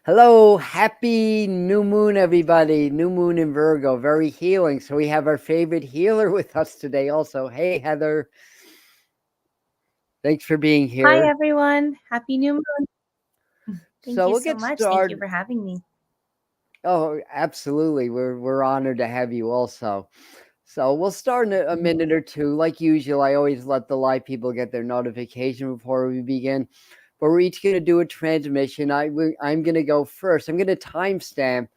Hello, happy new moon, everybody. New moon in Virgo, very healing. So we have our favorite healer with us today also. Hey, Heather. Thanks for being Hi, here. everyone. Happy New Moon. Thank So you we'll so get much. Thank you started. for having me. Oh, absolutely. We're honored to have you also. So we'll start in a minute or two. Like usual, I always let the live people get their notification before we begin. But we're each going to do a transmission. I'm going to go first. I'm going to timestamp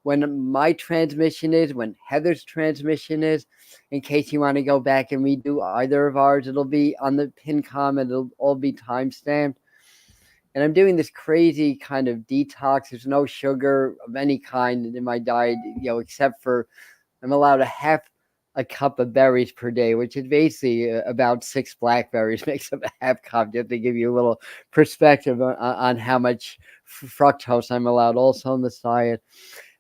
when my transmission is, when Heather's transmission is, in case you want to go back and redo either of ours. It'll be on the pin comment. It'll all be timestamped. And I'm doing this crazy kind of detox. There's no sugar of any kind in my diet, except for I'm allowed a cup of berries per day, which is basically about 6 blackberries makes up a half cup, just to give you a little perspective on how much fructose I'm allowed also on this diet.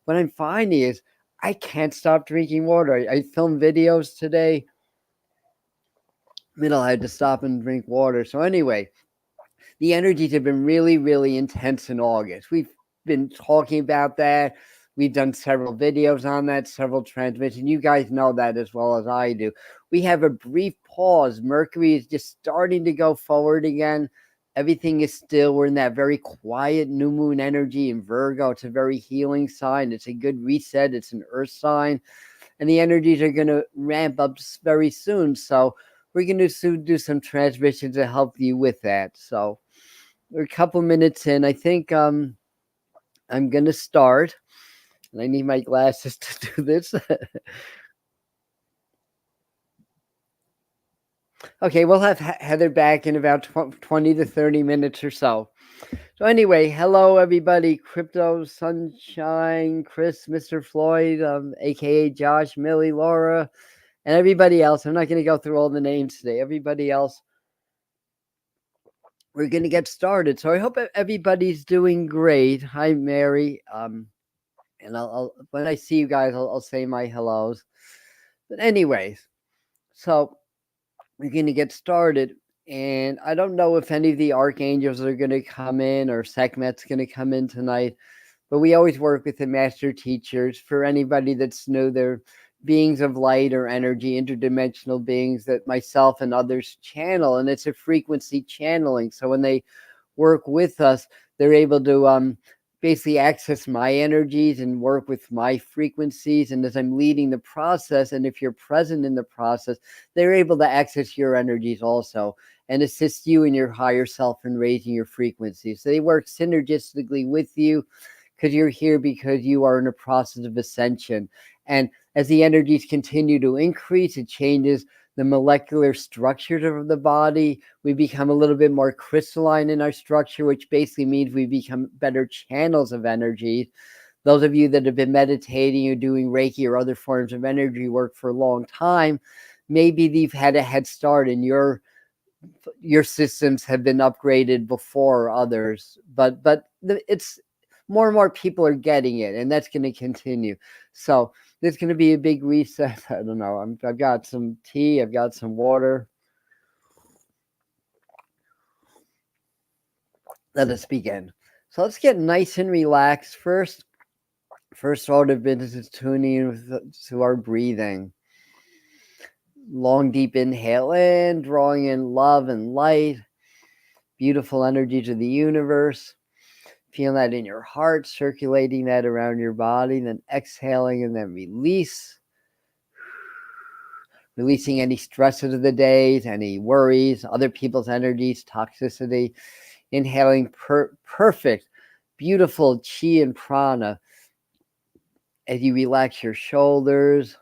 What I'm finding is I can't stop drinking water. I filmed videos today. I had to stop and drink water. So anyway, the energies have been really, really intense in August. We've been talking about that. We've done several videos on that, several transmissions. You guys know that as well as I do. We have a brief pause. Mercury is just starting to go forward again. Everything is still. We're in that very quiet new moon energy in Virgo. It's a very healing sign. It's a good reset. It's an earth sign. And the energies are going to ramp up very soon. So we're going to do some transmissions to help you with that. So we're a couple minutes in. I think I'm going to start. And I need my glasses to do this. Okay, we'll have Heather back in about 20 to 30 minutes or so. So anyway, hello everybody, Crypto Sunshine, Chris, Mr. Floyd, aka Josh, Millie, Laura, and everybody else. I'm not going to go through all the names today. Everybody else, we're going to get started. So I hope everybody's doing great. Hi, Mary. And I'll when I see you guys, I'll say my hellos. But anyways, so we're going to get started. And I don't know if any of the archangels are going to come in or Sekhmet's going to come in tonight, but we always work with the master teachers. For anybody that's new, they're beings of light or energy, interdimensional beings that myself and others channel, and it's a frequency channeling. So when they work with us, they're able to basically access my energies and work with my frequencies. And as I'm leading the process, and if you're present in the process, they're able to access your energies also and assist you in your higher self in raising your frequency. So they work synergistically with you because you're here because you are in a process of ascension. And as the energies continue to increase, it changes the molecular structures of the body. We become a little bit more crystalline in our structure, which basically means we become better channels of energy. Those of you that have been meditating or doing Reiki or other forms of energy work for a long time, maybe you've had a head start in your systems have been upgraded before others, but it's more and more people are getting it, and that's going to continue. So there's going to be a big reset. I don't know. I've got some tea. I've got some water. Let us begin. So let's get nice and relaxed first. First order of business is tuning to our breathing. Long, deep inhale in, drawing in love and light, beautiful energy to the universe. Feel that in your heart, circulating that around your body, then exhaling and then release. Releasing any stresses of the days, any worries, other people's energies, toxicity. Inhaling perfect, beautiful chi and prana as you relax your shoulders.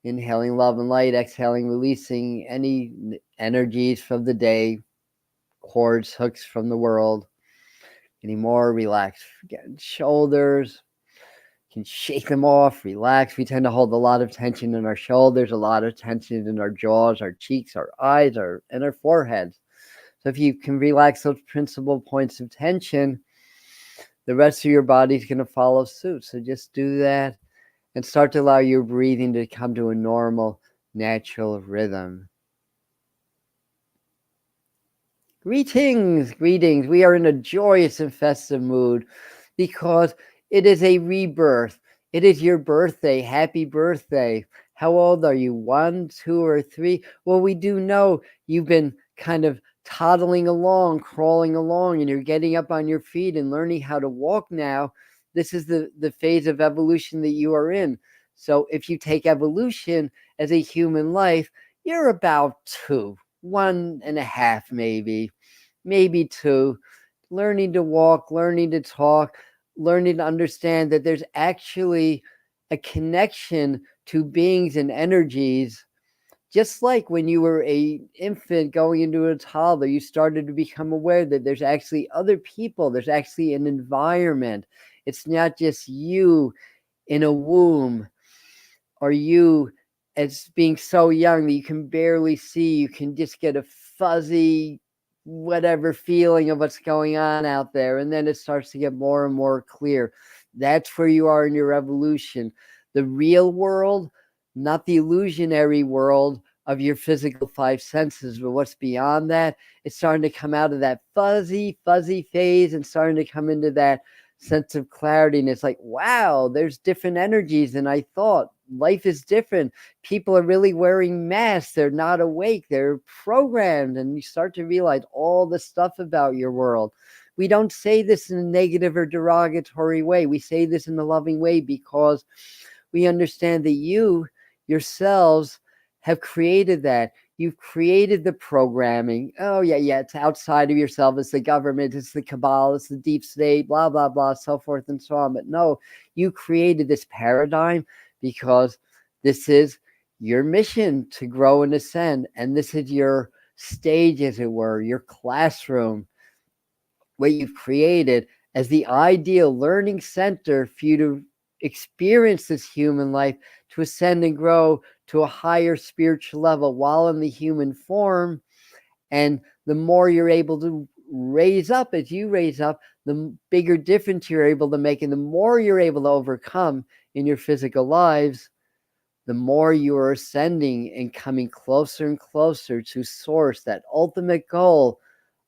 Inhaling love and light, exhaling, releasing any energies from the day, cords, hooks from the world. Any more relaxed shoulders. Can shake them off, relax. We tend to hold a lot of tension in our shoulders, a lot of tension in our jaws, our cheeks, our eyes, and our foreheads. So if you can relax those principal points of tension, the rest of your body's going to follow suit. So just do that and start to allow your breathing to come to a normal, natural rhythm. Greetings. We are in a joyous and festive mood. because it is a rebirth. It is your birthday. Happy birthday. How old are you? 1, 2, or 3? Well, we do know you've been kind of toddling along, crawling along, and you're getting up on your feet and learning how to walk now. This is the phase of evolution that you are in. So if you take evolution as a human life, you're about 2, 1.5 maybe 2, learning to walk, learning to talk, learning to understand that there's actually a connection to beings and energies. Just like when you were a infant going into a toddler, you started to become aware that there's actually other people, there's actually an environment. It's not just you in a womb, or you as being so young that you can barely see, you can just get a fuzzy whatever feeling of what's going on out there, and then it starts to get more and more clear. That's where you are in your evolution. The real world, not the illusionary world of your physical 5 senses, but what's beyond that, it's starting to come out of that fuzzy phase and starting to come into that sense of clarity. And it's like, wow, there's different energies than I thought. Life is different. People are really wearing masks. They're not awake. They're programmed. And you start to realize all the stuff about your world. We don't say this in a negative or derogatory way. We say this in a loving way because we understand that you yourselves have created that. You've created the programming. Oh, yeah, it's outside of yourself. It's the government, it's the cabal, it's the deep state, blah, blah, blah, so forth and so on. But no, you created this paradigm because this is your mission to grow and ascend. And this is your stage, as it were, your classroom, what you've created as the ideal learning center for you to experience this human life, to ascend and grow to a higher spiritual level while in the human form. And the more you're able to raise up, as you raise up, the bigger difference you're able to make, and the more you're able to overcome in your physical lives, the more you are ascending and coming closer and closer to source, that ultimate goal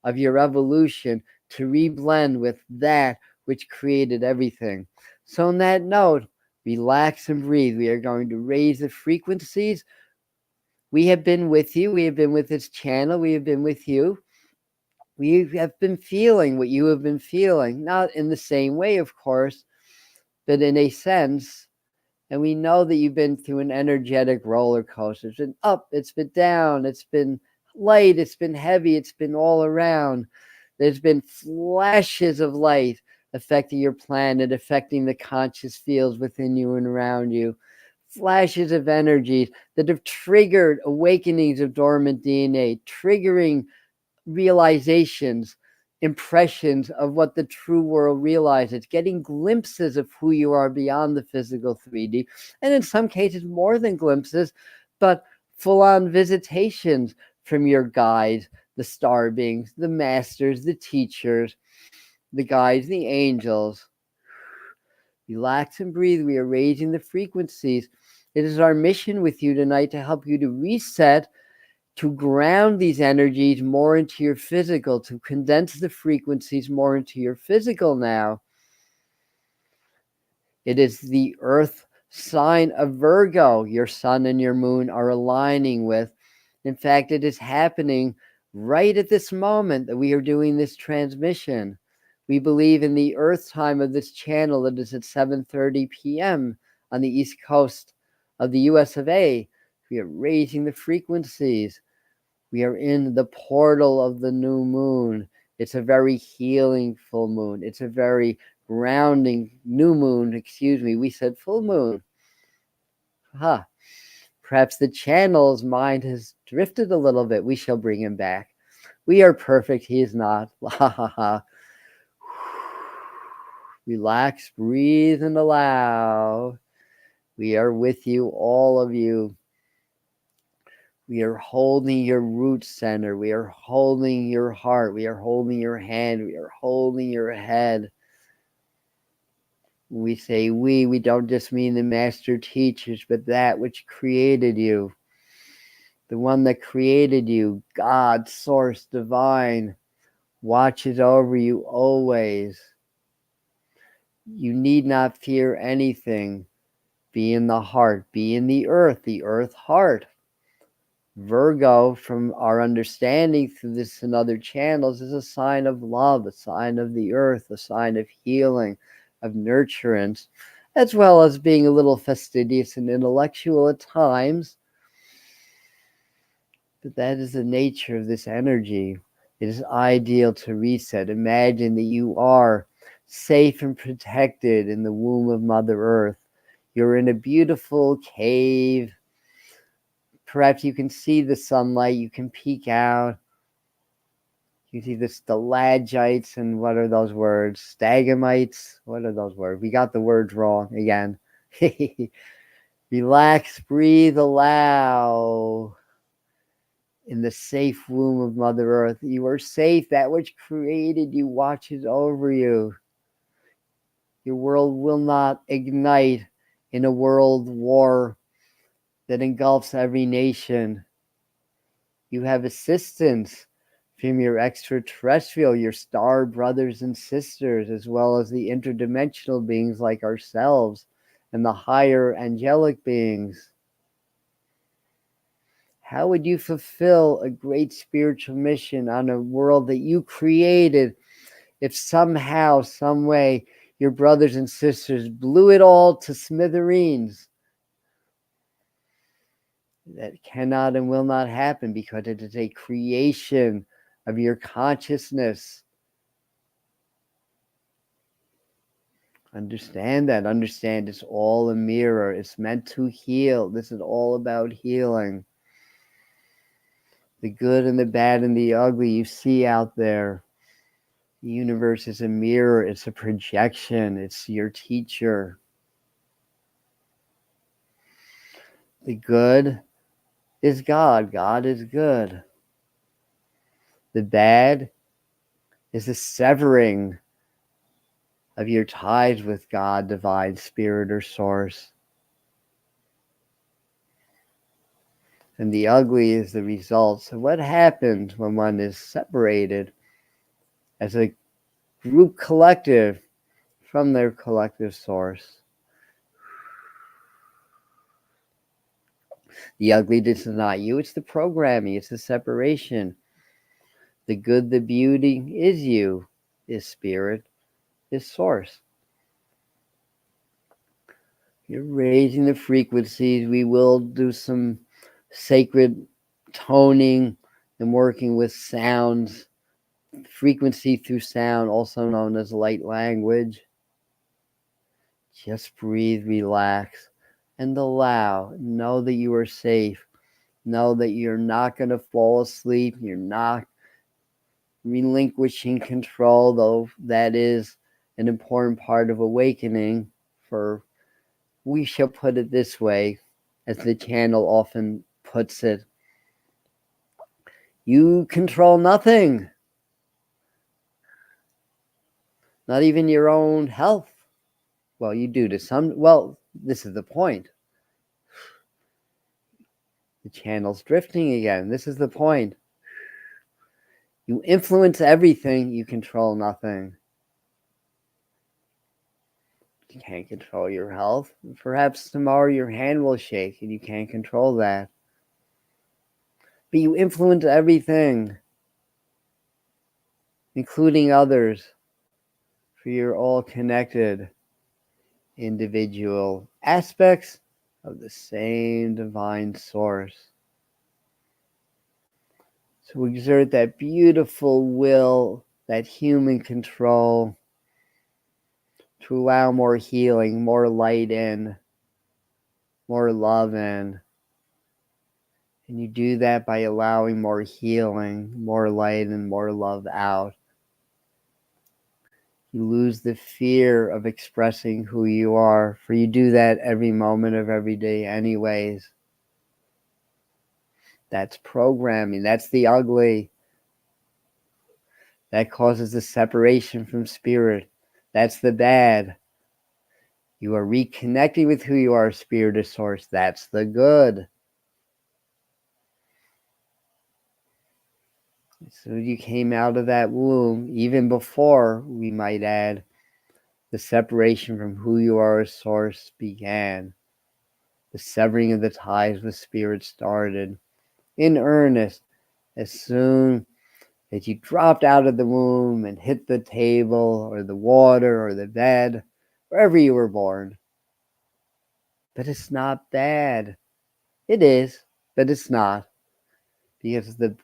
of your evolution, to reblend with that which created everything. So on that note, relax and breathe. We are going to raise the frequencies. We have been with you. We have been with this channel. We have been with you. We have been feeling what you have been feeling, not in the same way, of course, but in a sense. And we know that you've been through an energetic roller coaster. It's been up, it's been down, it's been light, it's been heavy, it's been all around. There's been flashes of light affecting your planet, affecting the conscious fields within you and around you. Flashes of energies that have triggered awakenings of dormant DNA, triggering realizations, impressions of what the true world realizes, getting glimpses of who you are beyond the physical 3D, and in some cases more than glimpses, but full-on visitations from your guides, the star beings, the masters, the teachers, the guides, the angels. Relax and breathe. We are raising the frequencies. It is our mission with you tonight to help you to reset, to ground these energies more into your physical, to condense the frequencies more into your physical now. It is the earth sign of Virgo your sun and your moon are aligning with. In fact, it is happening right at this moment that we are doing this transmission. We believe in the earth time of this channel that is at 7:30 p.m. on the east coast of the US of A. We are raising the frequencies. We are in the portal of the new moon. It's a very healing full moon. It's a very grounding new moon. Excuse me, we said full moon. Perhaps the channel's mind has drifted a little bit. We shall bring him back. We are perfect. He is not. Relax, breathe, and allow. We are with you, all of you. We are holding your root center. We are holding your heart. We are holding your hand. We are holding your head. When we say we don't just mean the master teachers, but that which created you. The one that created you, God, source, divine, watches over you always. You need not fear anything. Be in the heart, be in the earth heart. Virgo, from our understanding through this and other channels, is a sign of love, a sign of the earth, a sign of healing, of nurturance, as well as being a little fastidious and intellectual at times. But that is the nature of this energy. It is ideal to reset. Imagine that you are safe and protected in the womb of Mother Earth. You're in a beautiful cave. Perhaps you can see the sunlight. You can peek out. You see the stalagmites and what are those words? Stagamites? What are those words? We got the words wrong again. Relax, breathe, allow. In the safe womb of Mother Earth, you are safe. That which created you watches over you. Your world will not ignite in a world war that engulfs every nation. You have assistance from your extraterrestrial, your star brothers and sisters, as well as the interdimensional beings like ourselves and the higher angelic beings. How would you fulfill a great spiritual mission on a world that you created if somehow, some way, your brothers and sisters blew it all to smithereens? That cannot and will not happen because it is a creation of your consciousness. Understand that. Understand it's all a mirror. It's meant to heal. This is all about healing. The good and the bad and the ugly you see out there. The universe is a mirror. It's a projection. It's your teacher. The good is God. God is good. The bad is the severing of your ties with God, divine spirit, or source. And the ugly is the results of what happens when one is separated as a group collective from their collective source. The ugliness is not you, it's the programming, it's the separation. The good, the beauty is you, is spirit, is source. You're raising the frequencies. We will do some sacred toning and working with sounds, frequency through sound, also known as light language. Just breathe, relax, and allow. Know that you are safe. Know that you're not going to fall asleep. You're not relinquishing control, though that is an important part of awakening. For we shall put it this way, as the channel often puts it, you control nothing, not even your own health. Well, you do to some. Well, this is the point. The channel's drifting again. This is the point. You influence everything, you control nothing. You can't control your health. Perhaps tomorrow your hand will shake and you can't control that. But you influence everything, including others, for you're all connected individual aspects of the same divine source. So exert that beautiful will, that human control, to allow more healing, more light in, more love in. And you do that by allowing more healing, more light, and more love out. You lose the fear of expressing who you are, for you do that every moment of every day anyways. That's programming. That's the ugly. That causes the separation from spirit. That's the bad. You are reconnecting with who you are, spirit or source. That's the good. So you came out of that womb, even before, we might add, the separation from who you are as source began. The severing of the ties with spirit started in earnest as soon as you dropped out of the womb and hit the table or the water or the bed, wherever you were born. But it's not bad. It is, but it's not. Because the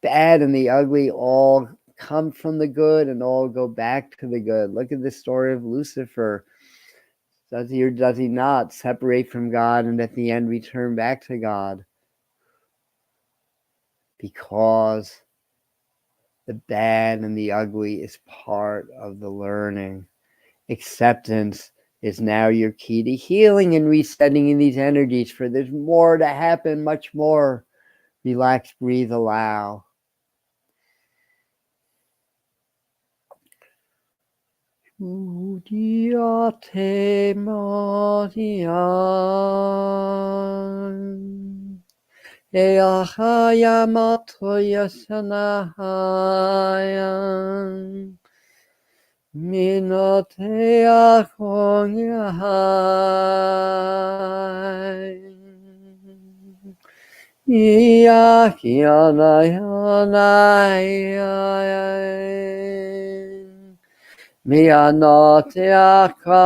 bad and the ugly all come from the good and all go back to the good. Look at the story of Lucifer. Does he or does he not separate from God and at the end return back to God? Because the bad and the ugly is part of the learning. Acceptance is now your key to healing and resetting in these energies, for there's more to happen, much more. Relax, breathe, allow. Udiate Mariam, Eachaya Matoya Sanahayam, Minotea Konyahai, Iakiana Yanai. Mianoteaka,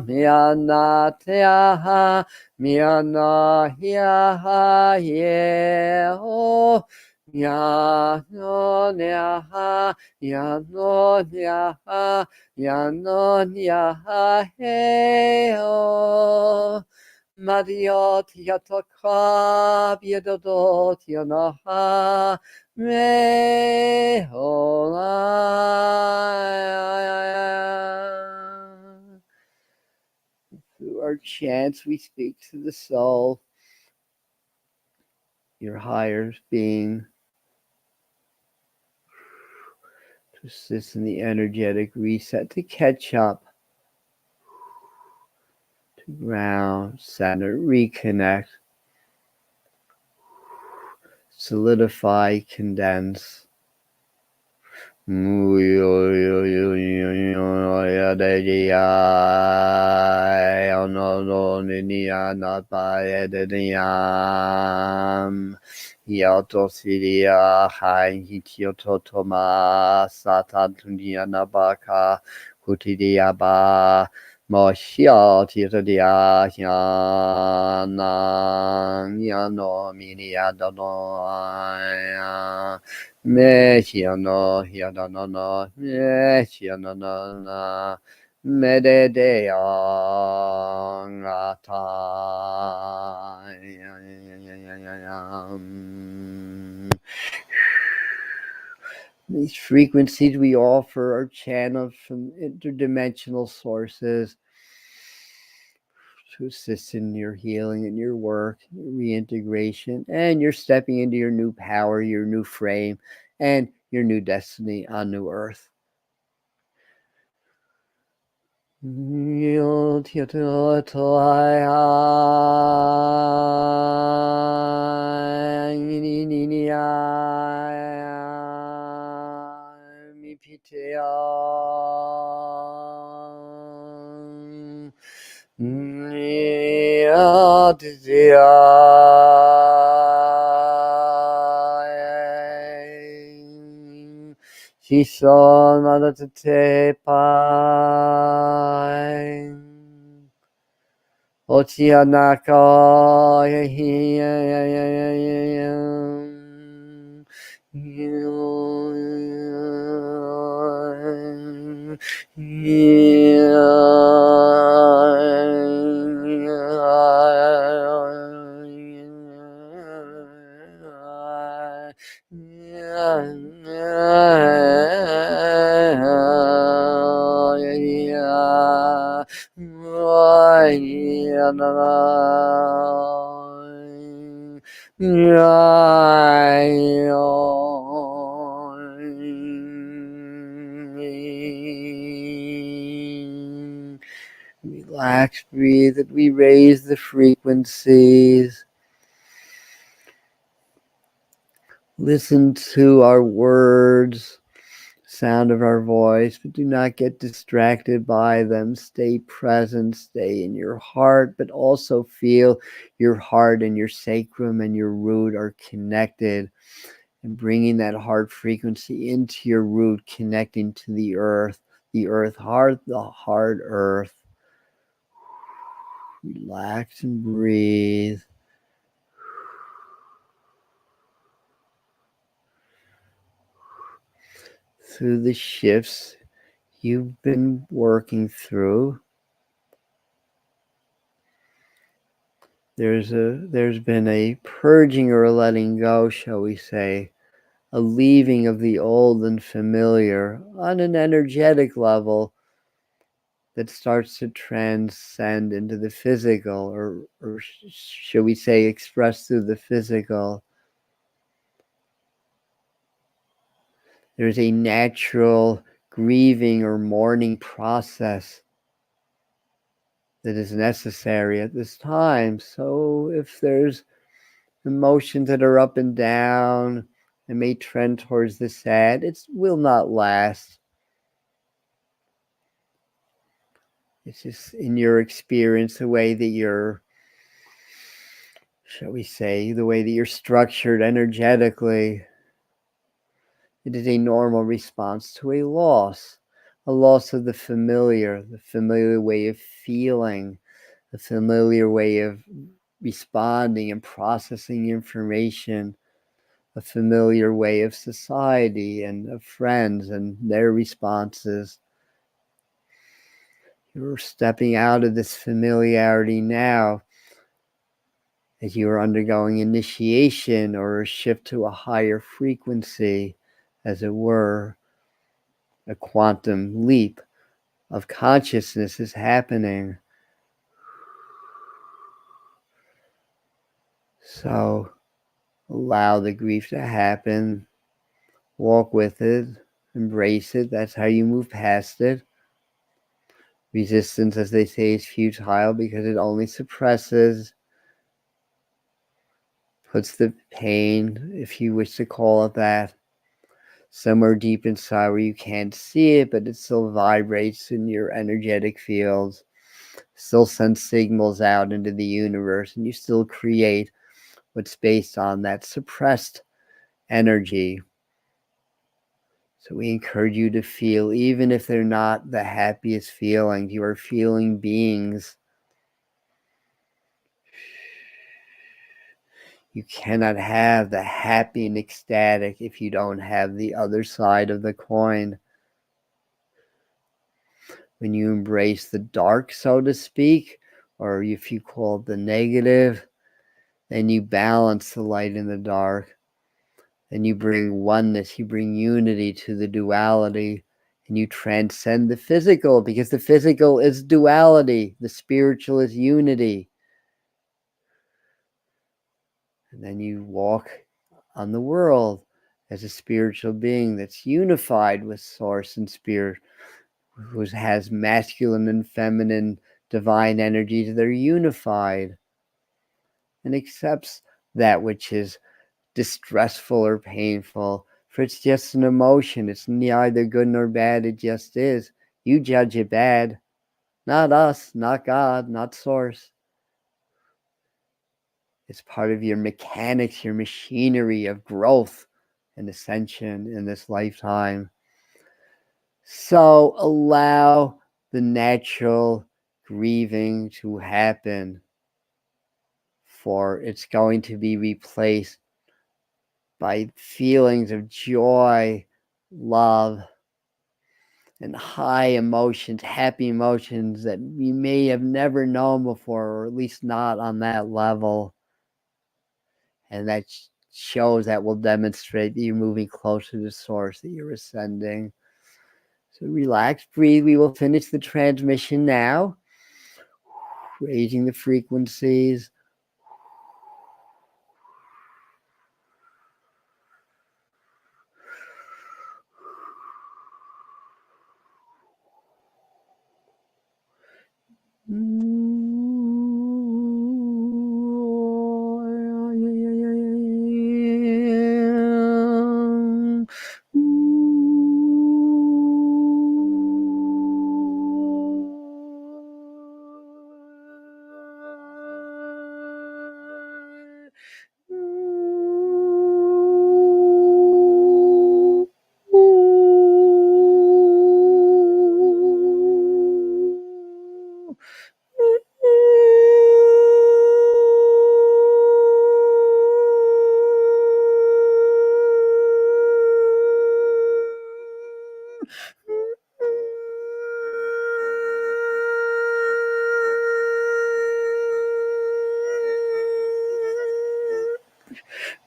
mianateaha, mianahiaha, yeho, yanoneaha, yanoneaha, yanoneaha, heho. Mariot yataka, biedodot yanaha, mehola. Through our chants, we speak to the soul, your higher being, to assist in the energetic reset, to catch up, to ground, center, reconnect, solidify, condense. Yautosia hai hitototoma satantunia nabaka kutidia ba moshia titadia yana yano minia dono me hiano hiano me hiano na me de ata. These frequencies we offer are channeled from interdimensional sources to assist in your healing and your work, your reintegration, and you're stepping into your new power, your new frame, and your new destiny on New Earth. Shishon Madatate Pai Ochianaka Relax, breathe, and we raise the frequencies. Listen to our words. sound of our voice, but do not get distracted by them. Stay present, stay in your heart, but also feel your heart and your sacrum and your root are connected, and bringing that heart frequency into your root, connecting to the earth heart, the heart earth. Relax and breathe. Through the shifts you've been working through, there's been a purging or a letting go, shall we say, a leaving of the old and familiar on an energetic level that starts to transcend into the physical, or shall we say express through the physical. There's a natural grieving or mourning process that is necessary at this time. So if there's emotions that are up and down and may trend towards the sad, it will not last. It's just in your experience, the way that you're, shall we say, the way that you're structured energetically. It is a normal response to a loss of the familiar way of feeling, the familiar way of responding and processing information, a familiar way of society and of friends and their responses. You're stepping out of this familiarity now as you are undergoing initiation or a shift to a higher frequency, as it were. A quantum leap of consciousness is happening. So allow the grief to happen, walk with it, embrace it. That's how you move past it. Resistance, as they say, is futile because it only suppresses, puts the pain, if you wish to call it that, somewhere deep inside where you can't see it, but it still vibrates in your energetic fields, still sends signals out into the universe, and you still create what's based on that suppressed energy. So we encourage you to feel, even if they're not the happiest feelings, you are feeling beings. You cannot have the happy and ecstatic if you don't have the other side of the coin. When you embrace the dark, so to speak, or if you call it the negative, then you balance the light and the dark. Then you bring oneness, you bring unity to the duality, and you transcend the physical, because the physical is duality, the spiritual is unity. And then you walk on the world as a spiritual being that's unified with source and spirit, who has masculine and feminine divine energies that are unified, and accepts that which is distressful or painful, for it's just an emotion. It's neither good nor bad, it just is. You judge it bad, not us, not God, not source. It's part of your mechanics, your machinery of growth and ascension in this lifetime. So allow the natural grieving to happen, for it's going to be replaced by feelings of joy, love, and high emotions, happy emotions that you may have never known before, or at least not on that level. And that shows, that will demonstrate that you're moving closer to source, that you're ascending. So relax, breathe. We will finish the transmission now, raising the frequencies.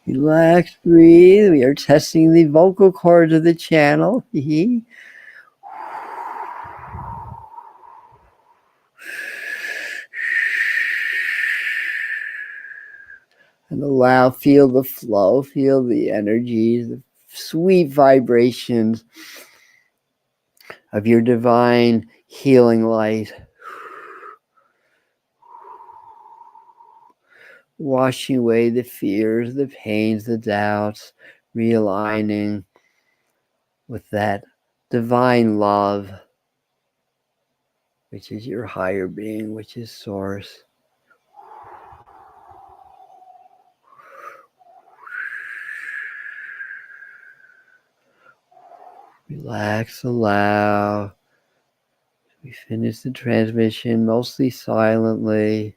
Relax, breathe. We are testing the vocal cords of the channel. And allow, feel the flow, feel the energy, the sweet vibrations of your divine healing light. Washing away the fears, the pains, the doubts, realigning with that divine love, which is your higher being, which is source. Relax, allow. We finish the transmission mostly silently.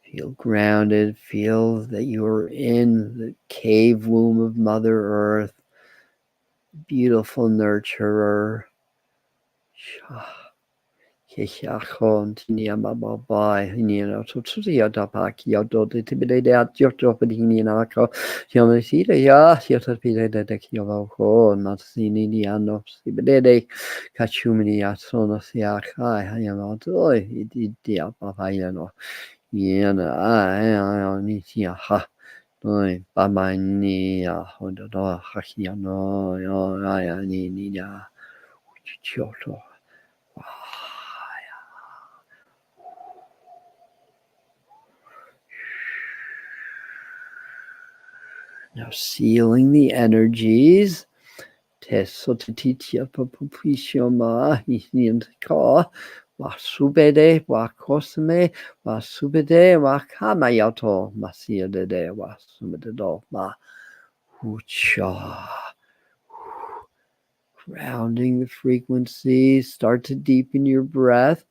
Feel grounded. Feel that you are in the cave womb of Mother Earth. Beautiful nurturer. Kechachon tinia babai hinina tutsuya dapaki yodo de tibide yoto pedinako yamasida ya yota pide de kiovoko natsini niano sibede kachumini atsono siakai hayamato idia papayano yana I nitia ha noi bamani hondo hakiano yo ni ya choto. Now sealing the energies. Tesotititia papupishoma ka wasubede wakosme wasubede wakamayato masia de wasumedo ma ucha. Grounding the frequencies. Start to deepen your breath.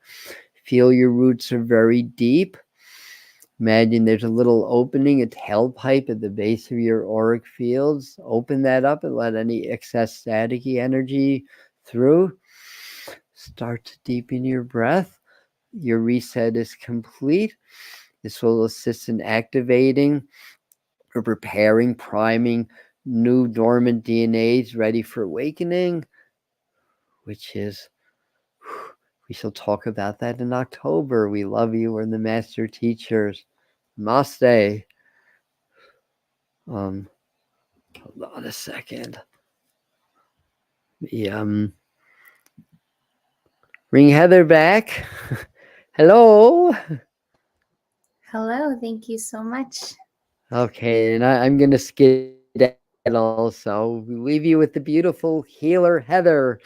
Feel your roots are very deep. Imagine there's a little opening, a tailpipe at the base of your auric fields. Open that up and let any excess staticky energy through. Start to deepen your breath. Your reset is complete. This will assist in activating or preparing, priming new dormant DNAs ready for awakening, which is, we shall talk about that in October. We love you. We're the master teachers. Namaste. Hold on a second. Bring Heather back. Hello. Hello, thank you so much. Okay, and I'm going to skedaddle, so we leave you with the beautiful healer, Heather.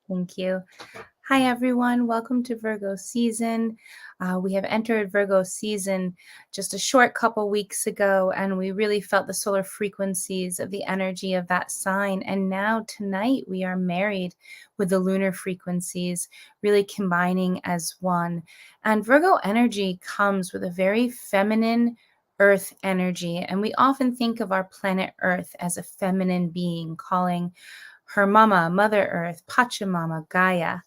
Thank you. Hi, everyone. Welcome to Virgo season. We have entered Virgo season just a short couple weeks ago, and we really felt the solar frequencies of the energy of that sign. And now tonight we are married with the lunar frequencies, really combining as one. And Virgo energy comes with a very feminine earth energy. And we often think of our planet Earth as a feminine being, calling her mama, Mother Earth, Pachamama, Gaia.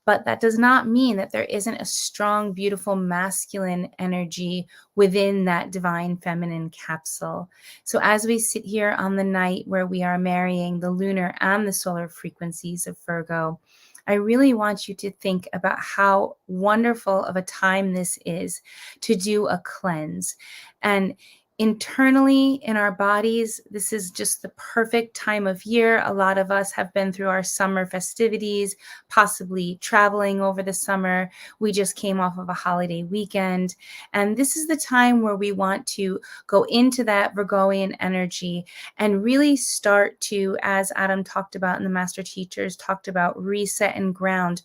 But that does not mean that there isn't a strong, beautiful masculine energy within that divine feminine capsule. So as we sit here on the night where we are marrying the lunar and the solar frequencies of Virgo, I really want you to think about how wonderful of a time this is to do a cleanse. And internally in our bodies, this is just the perfect time of year. A lot of us have been through our summer festivities, possibly traveling over the summer. We just came off of a holiday weekend. And this is the time where we want to go into that Virgoian energy and really start to, as Adam talked about and the master teachers talked about, reset and ground.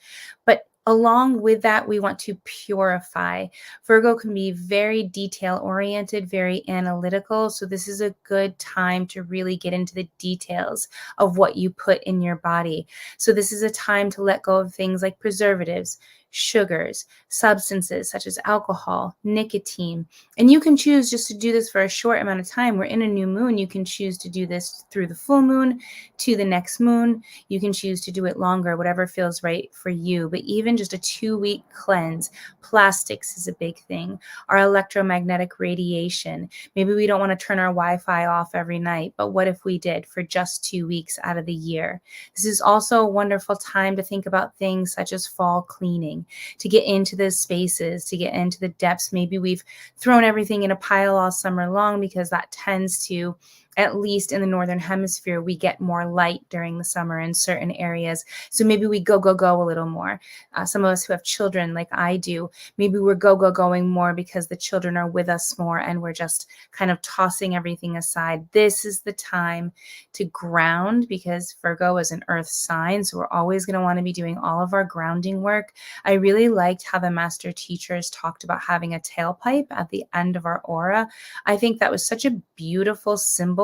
But along with that, we want to purify. Virgo can be very detail-oriented, very analytical. So this is a good time to really get into the details of what you put in your body. So this is a time to let go of things like preservatives, sugars, substances such as alcohol, nicotine. And you can choose just to do this for a short amount of time. We're in a new moon. You can choose to do this through the full moon to the next moon. You can choose to do it longer, whatever feels right for you. But even just a 2-week cleanse, plastics is a big thing. Our electromagnetic radiation. Maybe we don't want to turn our Wi-Fi off every night, but what if we did for just 2 weeks out of the year? This is also a wonderful time to think about things such as fall cleaning, to get into those spaces, to get into the depths. Maybe we've thrown everything in a pile all summer long because that tends to, at least in the Northern Hemisphere, we get more light during the summer in certain areas. So maybe we go a little more. Some of us who have children like I do, maybe we're going more because the children are with us more and we're just kind of tossing everything aside. This is the time to ground, because Virgo is an earth sign. So we're always going to want to be doing all of our grounding work. I really liked how the master teachers talked about having a tailpipe at the end of our aura. I think that was such a beautiful symbol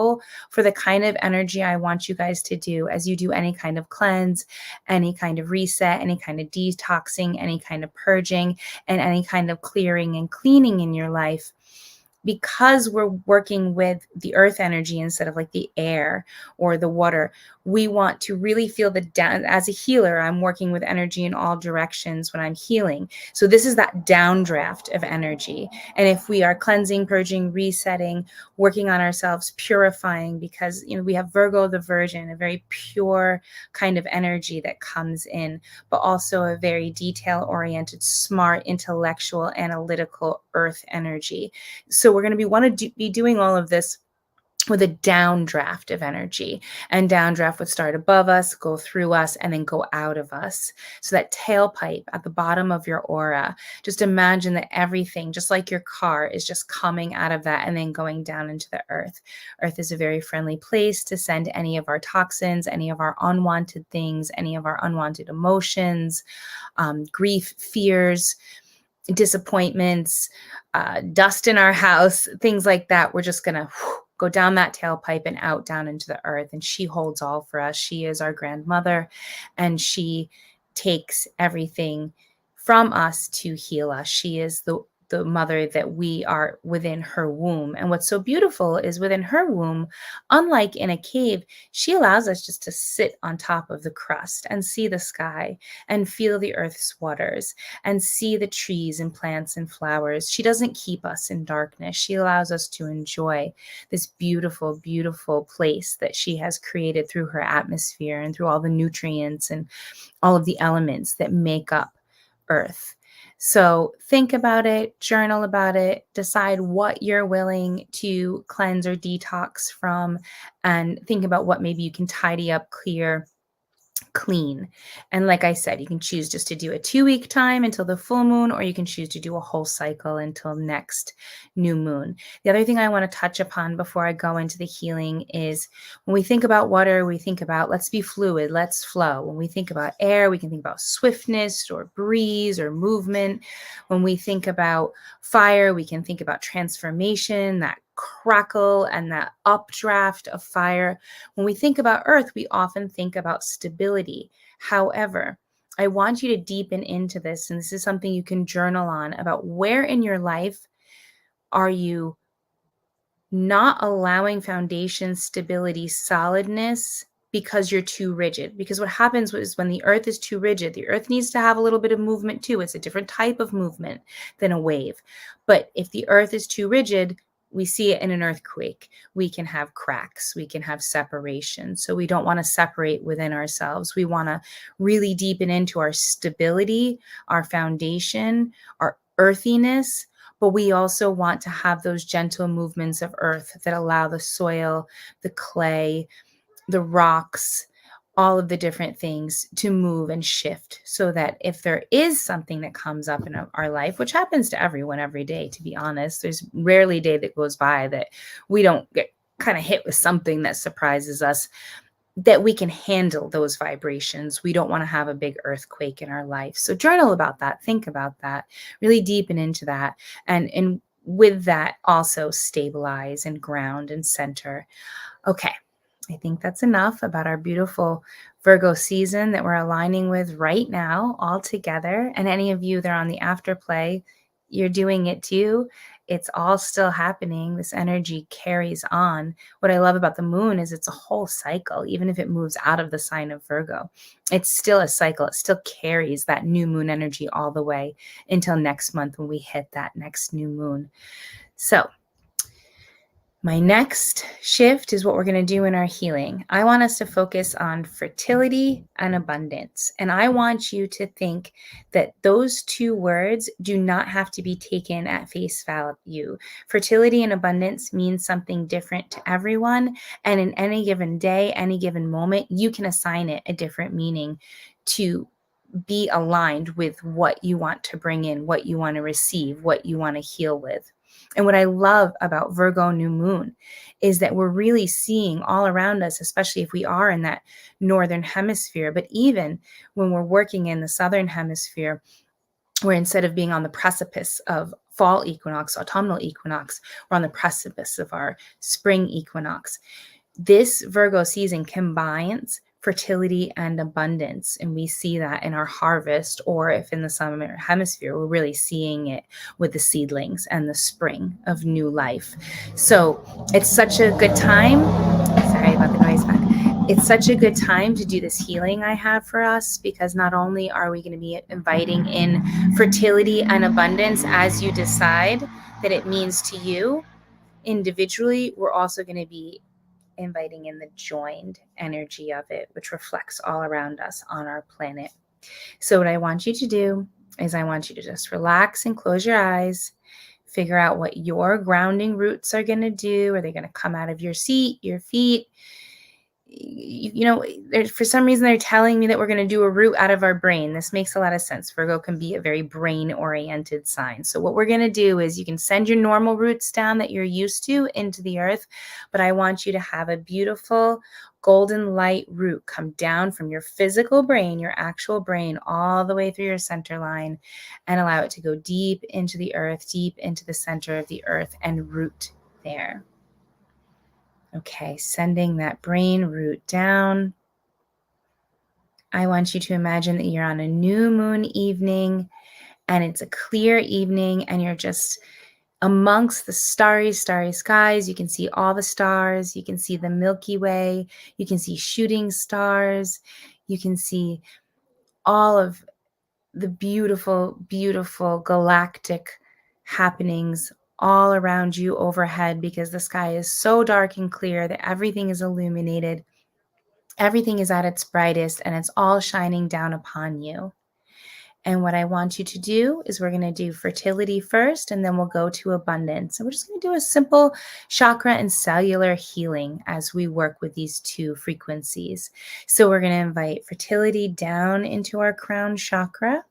for the kind of energy I want you guys to do as you do any kind of cleanse, any kind of reset, any kind of detoxing, any kind of purging, and any kind of clearing and cleaning in your life. Because we're working with the earth energy instead of like the air or the water, we want to really feel the down. As a healer, I'm working with energy in all directions when I'm healing. So this is that downdraft of energy. And if we are cleansing, purging, resetting, working on ourselves, purifying, because we have Virgo the Virgin, a very pure kind of energy that comes in, but also a very detail-oriented, smart, intellectual, analytical earth energy. So we're going to want to be doing all of this with a downdraft of energy. And downdraft would start above us, go through us, and then go out of us. So that tailpipe at the bottom of your aura, just imagine that everything, just like your car, is just coming out of that and then going down into the earth. Earth is a very friendly place to send any of our toxins, any of our unwanted things, any of our unwanted emotions, grief, fears, disappointments, dust in our house, things like that. We're just going to go down that tailpipe and out down into the earth. And she holds all for us. She is our grandmother, and she takes everything from us to heal us. She is the mother that we are within her womb. And what's so beautiful is within her womb, unlike in a cave, she allows us just to sit on top of the crust and see the sky and feel the earth's waters and see the trees and plants and flowers. She doesn't keep us in darkness. She allows us to enjoy this beautiful, beautiful place that she has created through her atmosphere and through all the nutrients and all of the elements that make up Earth. So think about it, journal about it, decide what you're willing to cleanse or detox from, and think about what maybe you can tidy up, clear, clean. And like I said, you can choose just to do a 2-week time until the full moon, or you can choose to do a whole cycle until next new moon. The other thing I want to touch upon before I go into the healing is when we think about water, we think about let's be fluid, let's flow. When we think about air, we can think about swiftness or breeze or movement. When we think about fire, we can think about transformation, that crackle and that updraft of fire. When we think about earth, we often think about stability. However, I want you to deepen into this, and this is something you can journal on, about where in your life are you not allowing foundation, stability, solidness because you're too rigid. Because what happens is when the earth is too rigid, the earth needs to have a little bit of movement too. It's a different type of movement than a wave. But if the earth is too rigid, we see it in an earthquake. We can have cracks. We can have separation. So we don't want to separate within ourselves. We want to really deepen into our stability, our foundation, our earthiness. But we also want to have those gentle movements of earth that allow the soil, the clay, the rocks, all of the different things to move and shift, so that if there is something that comes up in our life, which happens to everyone every day, to be honest, there's rarely a day that goes by that we don't get kind of hit with something that surprises us, that we can handle those vibrations. We don't want to have a big earthquake in our life. So journal about that, think about that, really deepen into that. And with that, also stabilize and ground and center. Okay. I think that's enough about our beautiful Virgo season that we're aligning with right now all together. And any of you that are on the afterplay, you're doing it too. It's all still happening. This energy carries on. What I love about the moon is it's a whole cycle. Even if it moves out of the sign of Virgo, it's still a cycle. It still carries that new moon energy all the way until next month when we hit that next new moon. So my next shift is what we're going to do in our healing. I want us to focus on fertility and abundance. And I want you to think that those two words do not have to be taken at face value. Fertility and abundance means something different to everyone. And in any given day, any given moment, you can assign it a different meaning to be aligned with what you want to bring in, what you want to receive, what you want to heal with. And what I love about Virgo New Moon is that we're really seeing all around us, especially if we are in that northern hemisphere, but even when we're working in the southern hemisphere, where instead of being on the precipice of fall equinox, autumnal equinox, we're on the precipice of our spring equinox. This Virgo season combines fertility and abundance. And we see that in our harvest, or if in the southern hemisphere, we're really seeing it with the seedlings and the spring of new life. So it's such a good time. Sorry about the noise back. It's such a good time to do this healing I have for us, because not only are we going to be inviting in fertility and abundance as you decide that it means to you individually, we're also going to be inviting in the joined energy of it, which reflects all around us on our planet. So what I want you to do is I want you to just relax and close your eyes, figure out what your grounding roots are going to do. Are they going to come out of your seat, your feet? You know, for some reason, they're telling me that we're going to do a root out of our brain. This makes a lot of sense. Virgo can be a very brain-oriented sign. So what we're going to do is you can send your normal roots down that you're used to into the earth, but I want you to have a beautiful golden light root come down from your physical brain, your actual brain, all the way through your center line, and allow it to go deep into the earth, deep into the center of the earth, and root there. Okay, sending that brain root down. I want you to imagine that you're on a new moon evening and it's a clear evening and you're just amongst the starry skies. You can see all the stars. You can see the Milky Way. You can see shooting stars. You can see all of the beautiful, beautiful galactic happenings all around you overhead, because the sky is so dark and clear that everything is illuminated. Everything is at its brightest and it's all shining down upon you. And what I want you to do is we're going to do fertility first, and then we'll go to abundance. And we're just going to do a simple chakra and cellular healing as we work with these two frequencies. So we're going to invite fertility down into our crown chakra.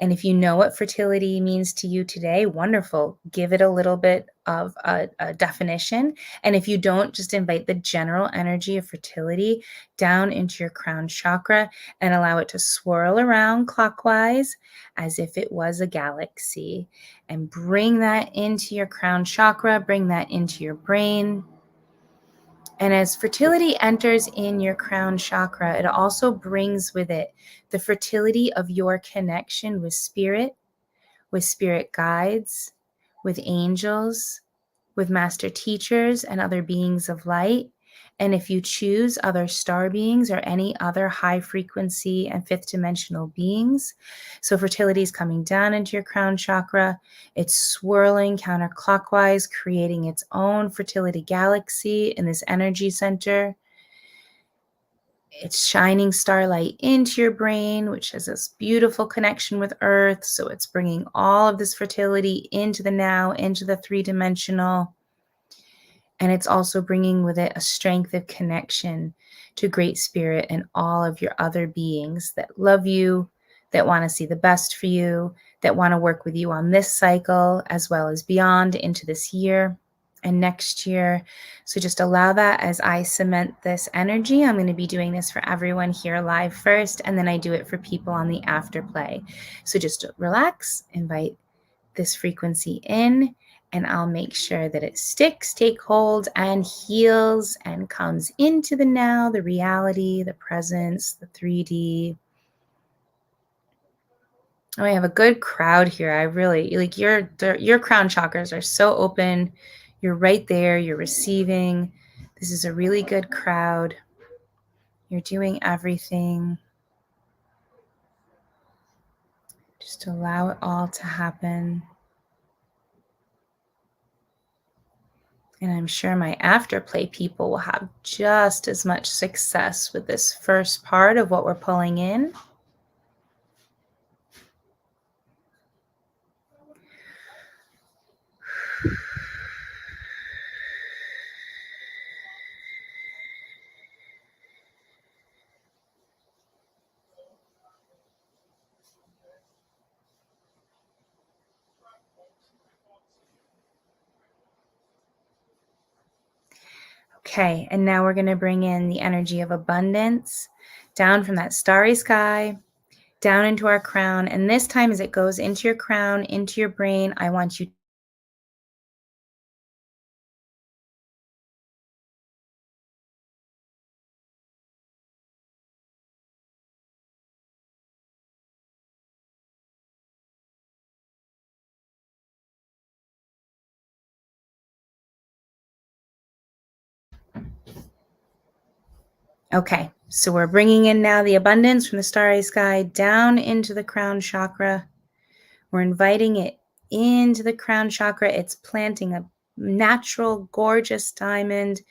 And if you know what fertility means to you today, wonderful. Give it a little bit of a definition. And if you don't, just invite the general energy of fertility down into your crown chakra and allow it to swirl around clockwise as if it was a galaxy. And bring that into your crown chakra, bring that into your brain. And as fertility enters in your crown chakra, it also brings with it the fertility of your connection with spirit guides, with angels, with master teachers and other beings of light. And if you choose other star beings or any other high frequency and fifth dimensional beings. So fertility is coming down into your crown chakra. It's swirling counterclockwise, creating its own fertility galaxy in this energy center. It's shining starlight into your brain, which has this beautiful connection with Earth. So it's bringing all of this fertility into the now, into the three-dimensional. And it's also bringing with it a strength of connection to Great Spirit and all of your other beings that love you, that want to see the best for you, that want to work with you on this cycle as well as beyond into this year and next year. So just allow that as I cement this energy. I'm going to be doing this for everyone here live first, and then I do it for people on the afterplay. So just relax, invite this frequency in, and I'll make sure that it sticks, take hold, and heals and comes into the now, the reality, the presence, the 3D. Oh, I have a good crowd here. I really like your crown chakras are so open. You're right there. You're receiving. This is a really good crowd. You're doing everything. Just allow it all to happen. And I'm sure my afterplay people will have just as much success with this first part of what we're pulling in. Okay, and now we're going to bring in the energy of abundance down from that starry sky, down into our crown. And this time, as it goes into your crown, into your brain, I want you. Okay, so we're bringing in now the abundance from the starry sky down into the crown chakra. We're inviting it into the crown chakra. It's planting a natural, gorgeous diamond,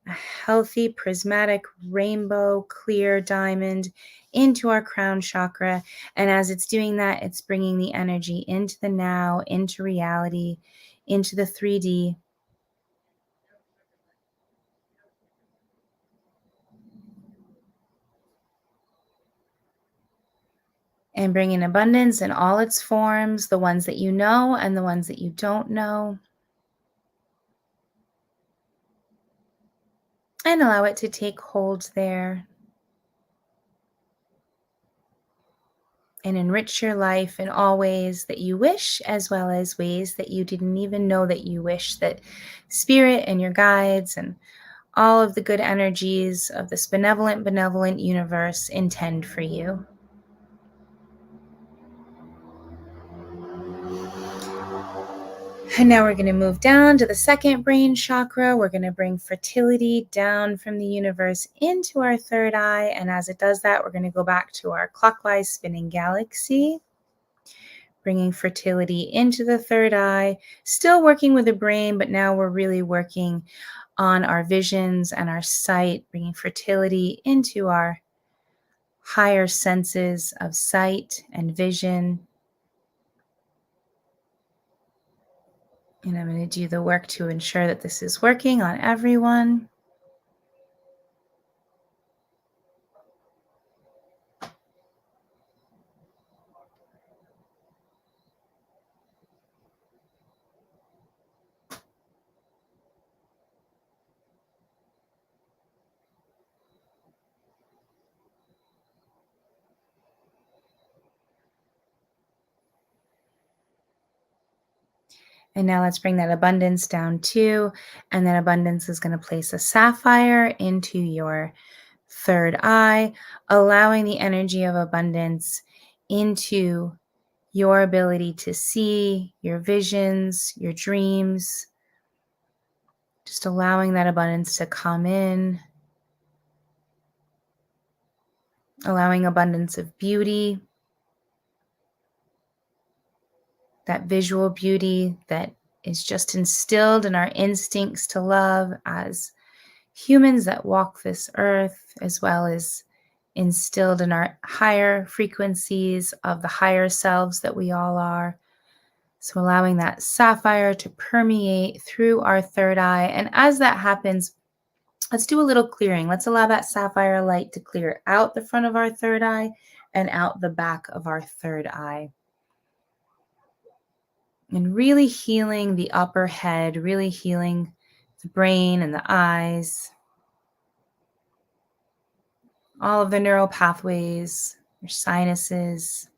a healthy, prismatic, rainbow, clear diamond into our crown chakra. And as it's doing that, it's bringing the energy into the now, into reality, into the 3D. And bring in abundance in all its forms, the ones that you know and the ones that you don't know. And allow it to take hold there. And enrich your life in all ways that you wish, as well as ways that you didn't even know that you wish, that spirit and your guides and all of the good energies of this benevolent universe intend for you. And now we're going to move down to the second brain chakra. We're going to bring fertility down from the universe into our third eye. And as it does that, we're going to go back to our clockwise spinning galaxy, bringing fertility into the third eye, still working with the brain, but now we're really working on our visions and our sight, bringing fertility into our higher senses of sight and vision. And I'm going to do the work to ensure that this is working on everyone. And now let's bring that abundance down too. And then abundance is going to place a sapphire into your third eye, allowing the energy of abundance into your ability to see, your visions, your dreams. Just allowing that abundance to come in. Allowing abundance of beauty. That visual beauty that is just instilled in our instincts to love as humans that walk this earth, as well as instilled in our higher frequencies of the higher selves that we all are. So allowing that sapphire to permeate through our third eye. And as that happens, let's do a little clearing. Let's allow that sapphire light to clear out the front of our third eye and out the back of our third eye. And really healing the upper head, really healing the brain and the eyes, all of the neural pathways, your sinuses,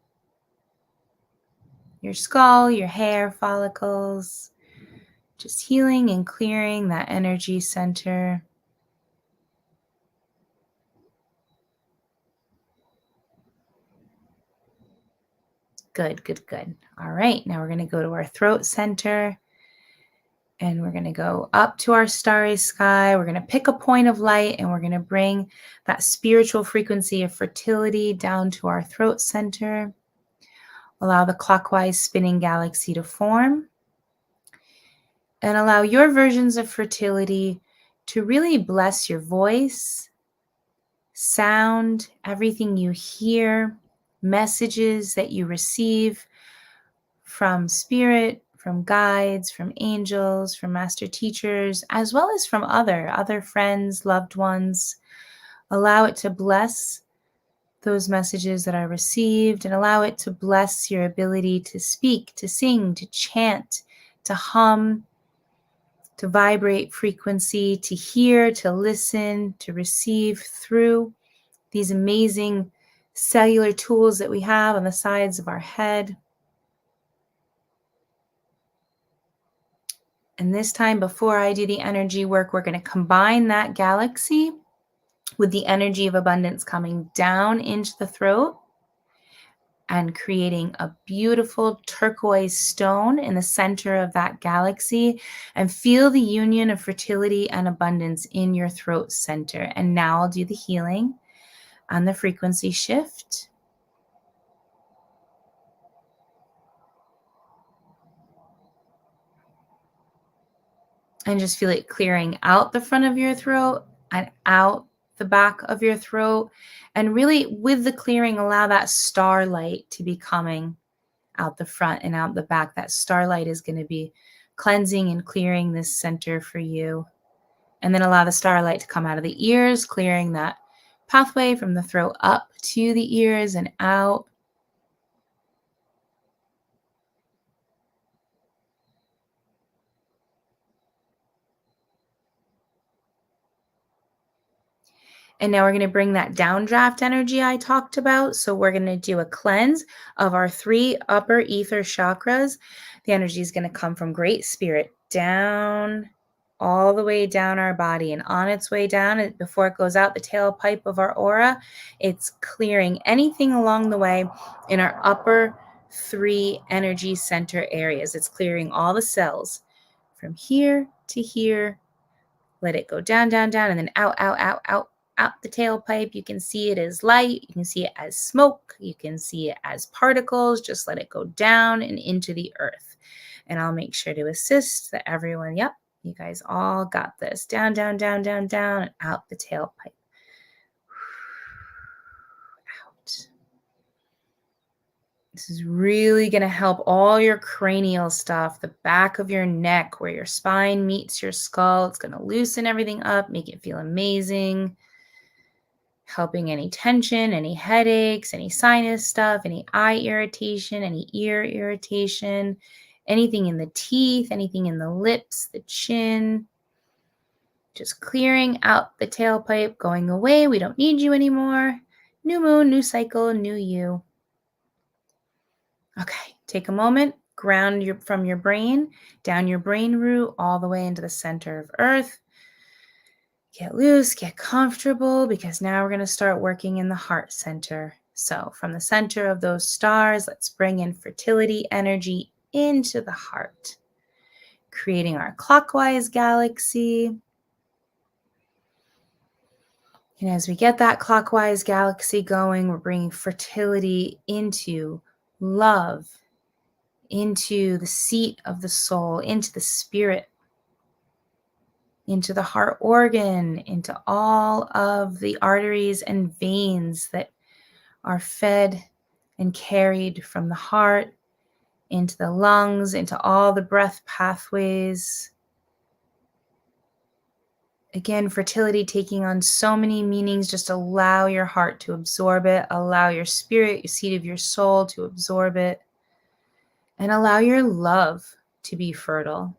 your skull, your hair follicles, Just healing and clearing that energy center. Good, good, good. All right, now we're going to go to our throat center. And we're going to go up to our starry sky. We're going to pick a point of light and we're going to bring that spiritual frequency of fertility down to our throat center. Allow the clockwise spinning galaxy to form. And allow your versions of fertility to really bless your voice, sound, everything you hear, messages that you receive from spirit, from guides, from angels, from master teachers, as well as from other friends, loved ones. Allow it to bless those messages that are received and allow it to bless your ability to speak, to sing, to chant, to hum, to vibrate frequency, to hear, to listen, to receive through these amazing cellular tools that we have on the sides of our head. And this time, before I do the energy work, we're going to combine that galaxy with the energy of abundance coming down into the throat and creating a beautiful turquoise stone in the center of that galaxy. And feel the union of fertility and abundance in your throat center. And now I'll do the healing and the frequency shift. And just feel it clearing out the front of your throat and out the back of your throat. And really, with the clearing, allow that starlight to be coming out the front and out the back. That starlight is going to be cleansing and clearing this center for you. And then allow the starlight to come out of the ears, clearing that pathway from the throat up to the ears and out. And now we're going to bring that downdraft energy I talked about. So we're going to do a cleanse of our 3 upper ether chakras. The energy is going to come from Great Spirit down, all the way down our body, and on its way down, before it goes out the tailpipe of our aura, it's clearing anything along the way in our upper 3 energy center areas. It's clearing all the cells from here to here. Let it go down, down, down, and then out, out, out, out, out the tailpipe. You can see it as light. You can see it as smoke. You can see it as particles. Just let it go down and into the earth. And I'll make sure to assist that everyone, yep, you guys all got this. Down, down, down, down, down, and out the tailpipe. Out. This is really going to help all your cranial stuff, the back of your neck, where your spine meets your skull. It's going to loosen everything up, make it feel amazing. Helping any tension, any headaches, any sinus stuff, any eye irritation, any ear irritation, anything in the teeth, anything in the lips, the chin. Just clearing out the tailpipe, going away. We don't need you anymore. New moon, new cycle, new you. Okay, take a moment, ground from your brain, down your brain root, all the way into the center of Earth. Get loose, get comfortable, because now we're going to start working in the heart center. So from the center of those stars, let's bring in fertility energy into the heart, creating our clockwise galaxy. And as we get that clockwise galaxy going, we're bringing fertility into love, into the seat of the soul, into the spirit, into the heart organ, into all of the arteries and veins that are fed and carried from the heart into the lungs, into all the breath pathways. Again, fertility taking on so many meanings. Just allow your heart to absorb it. Allow your spirit, your seat of your soul, to absorb it. And allow your love to be fertile.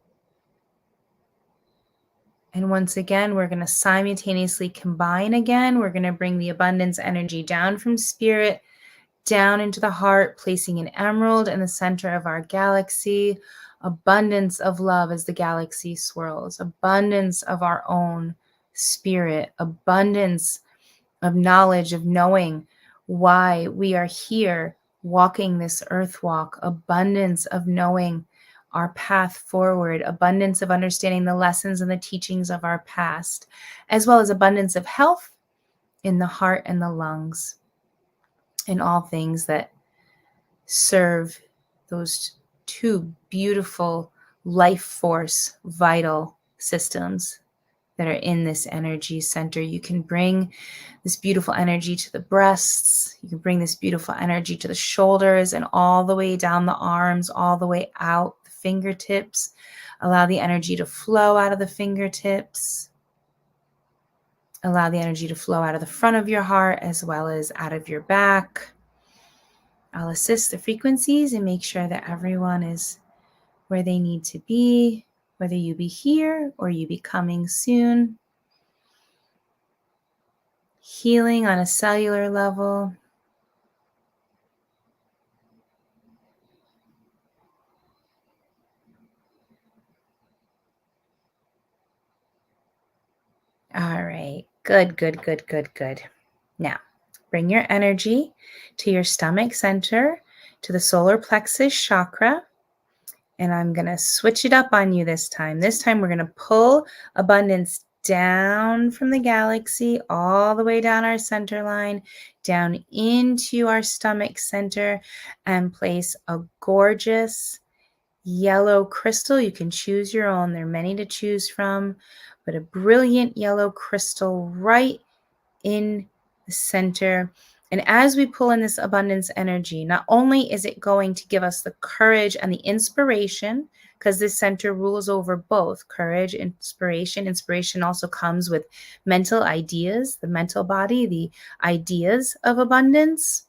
And once again, we're going to simultaneously combine again. We're going to bring the abundance energy down from spirit, down into the heart, placing an emerald in the center of our galaxy, abundance of love as the galaxy swirls, abundance of our own spirit, abundance of knowledge, of knowing why we are here walking this earth walk, abundance of knowing our path forward, abundance of understanding the lessons and the teachings of our past, as well as abundance of health in the heart and the lungs, in all things that serve those two beautiful life force vital systems that are in this energy center. You can bring this beautiful energy to the breasts. You can bring this beautiful energy to the shoulders and all the way down the arms, all the way out the fingertips. Allow the energy to flow out of the fingertips. Allow the energy to flow out of the front of your heart as well as out of your back. I'll assist the frequencies and make sure that everyone is where they need to be, whether you be here or you be coming soon. Healing on a cellular level. All right. Good, good, good, good, good. Now, bring your energy to your stomach center, to the solar plexus chakra. And I'm going to switch it up on you this time. This time, we're going to pull abundance down from the galaxy, all the way down our center line, down into our stomach center, and place a gorgeous yellow crystal. You can choose your own. There are many to choose from, but a brilliant yellow crystal right in the center. And as we pull in this abundance energy, not only is it going to give us the courage and the inspiration, because this center rules over both courage, inspiration. Inspiration also comes with mental ideas, the mental body, the ideas of abundance.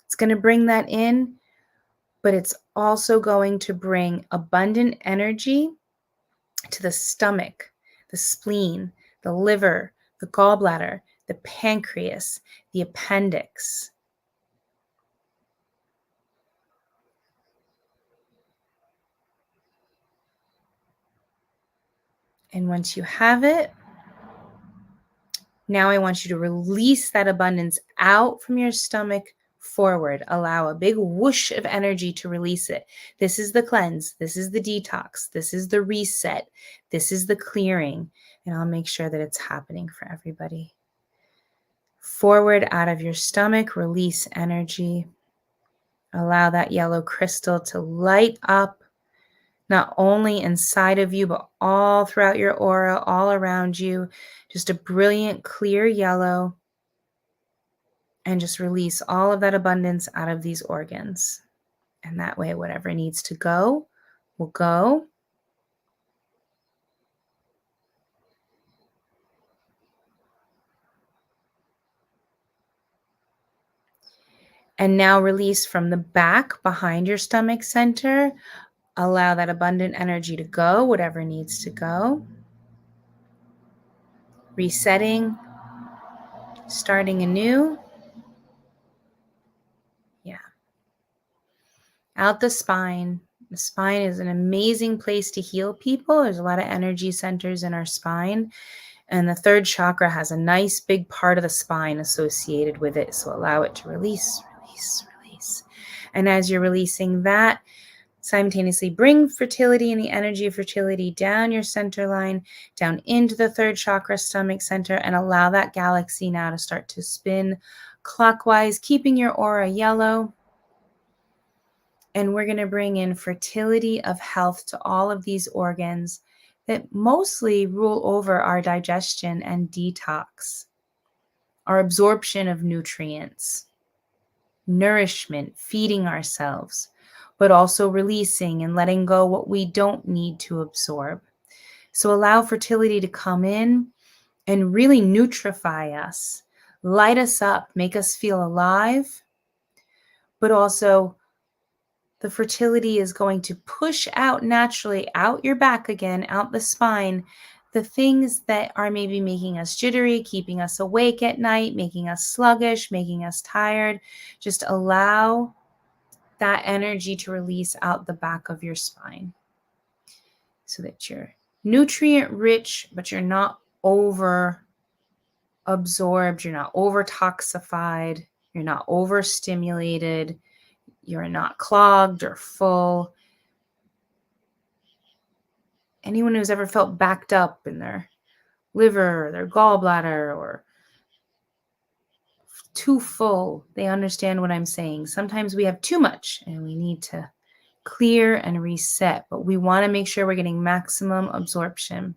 It's going to bring that in, but it's also going to bring abundant energy to the stomach, the spleen, the liver, the gallbladder, the pancreas, the appendix. And once you have it, now I want you to release that abundance out from your stomach forward. Allow a big whoosh of energy to release it. This is the cleanse. This is the detox. This is the reset. This is the clearing. And I'll make sure that it's happening for everybody. Forward out of your stomach, release energy. Allow that yellow crystal to light up, not only inside of you, but all throughout your aura, all around you. Just a brilliant, clear yellow. And just release all of that abundance out of these organs. And that way, whatever needs to go will go. And now release from the back behind your stomach center. Allow that abundant energy to go, whatever needs to go. Resetting, starting anew. Yeah. Out the spine. The spine is an amazing place to heal people. There's a lot of energy centers in our spine. And the third chakra has a nice big part of the spine associated with it. So allow it to release, release, release. And as you're releasing that, simultaneously bring fertility and the energy of fertility down your center line, down into the third chakra, stomach center, and allow that galaxy now to start to spin clockwise, keeping your aura yellow. And we're going to bring in fertility of health to all of these organs that mostly rule over our digestion and detox, our absorption of nutrients, nourishment, feeding ourselves, but also releasing and letting go what we don't need to absorb. So allow fertility to come in and really nutrify us, light us up, make us feel alive, but also the fertility is going to push out naturally, out your back again, out the spine, the things that are maybe making us jittery, keeping us awake at night, making us sluggish, making us tired. Just allow that energy to release out the back of your spine. so that you're nutrient rich, but you're not over absorbed, you're not over toxified, you're not overstimulated, you're not clogged or full. Anyone who's ever felt backed up in their liver or their gallbladder or too full, they understand what I'm saying. Sometimes we have too much and we need to clear and reset, but we want to make sure we're getting maximum absorption.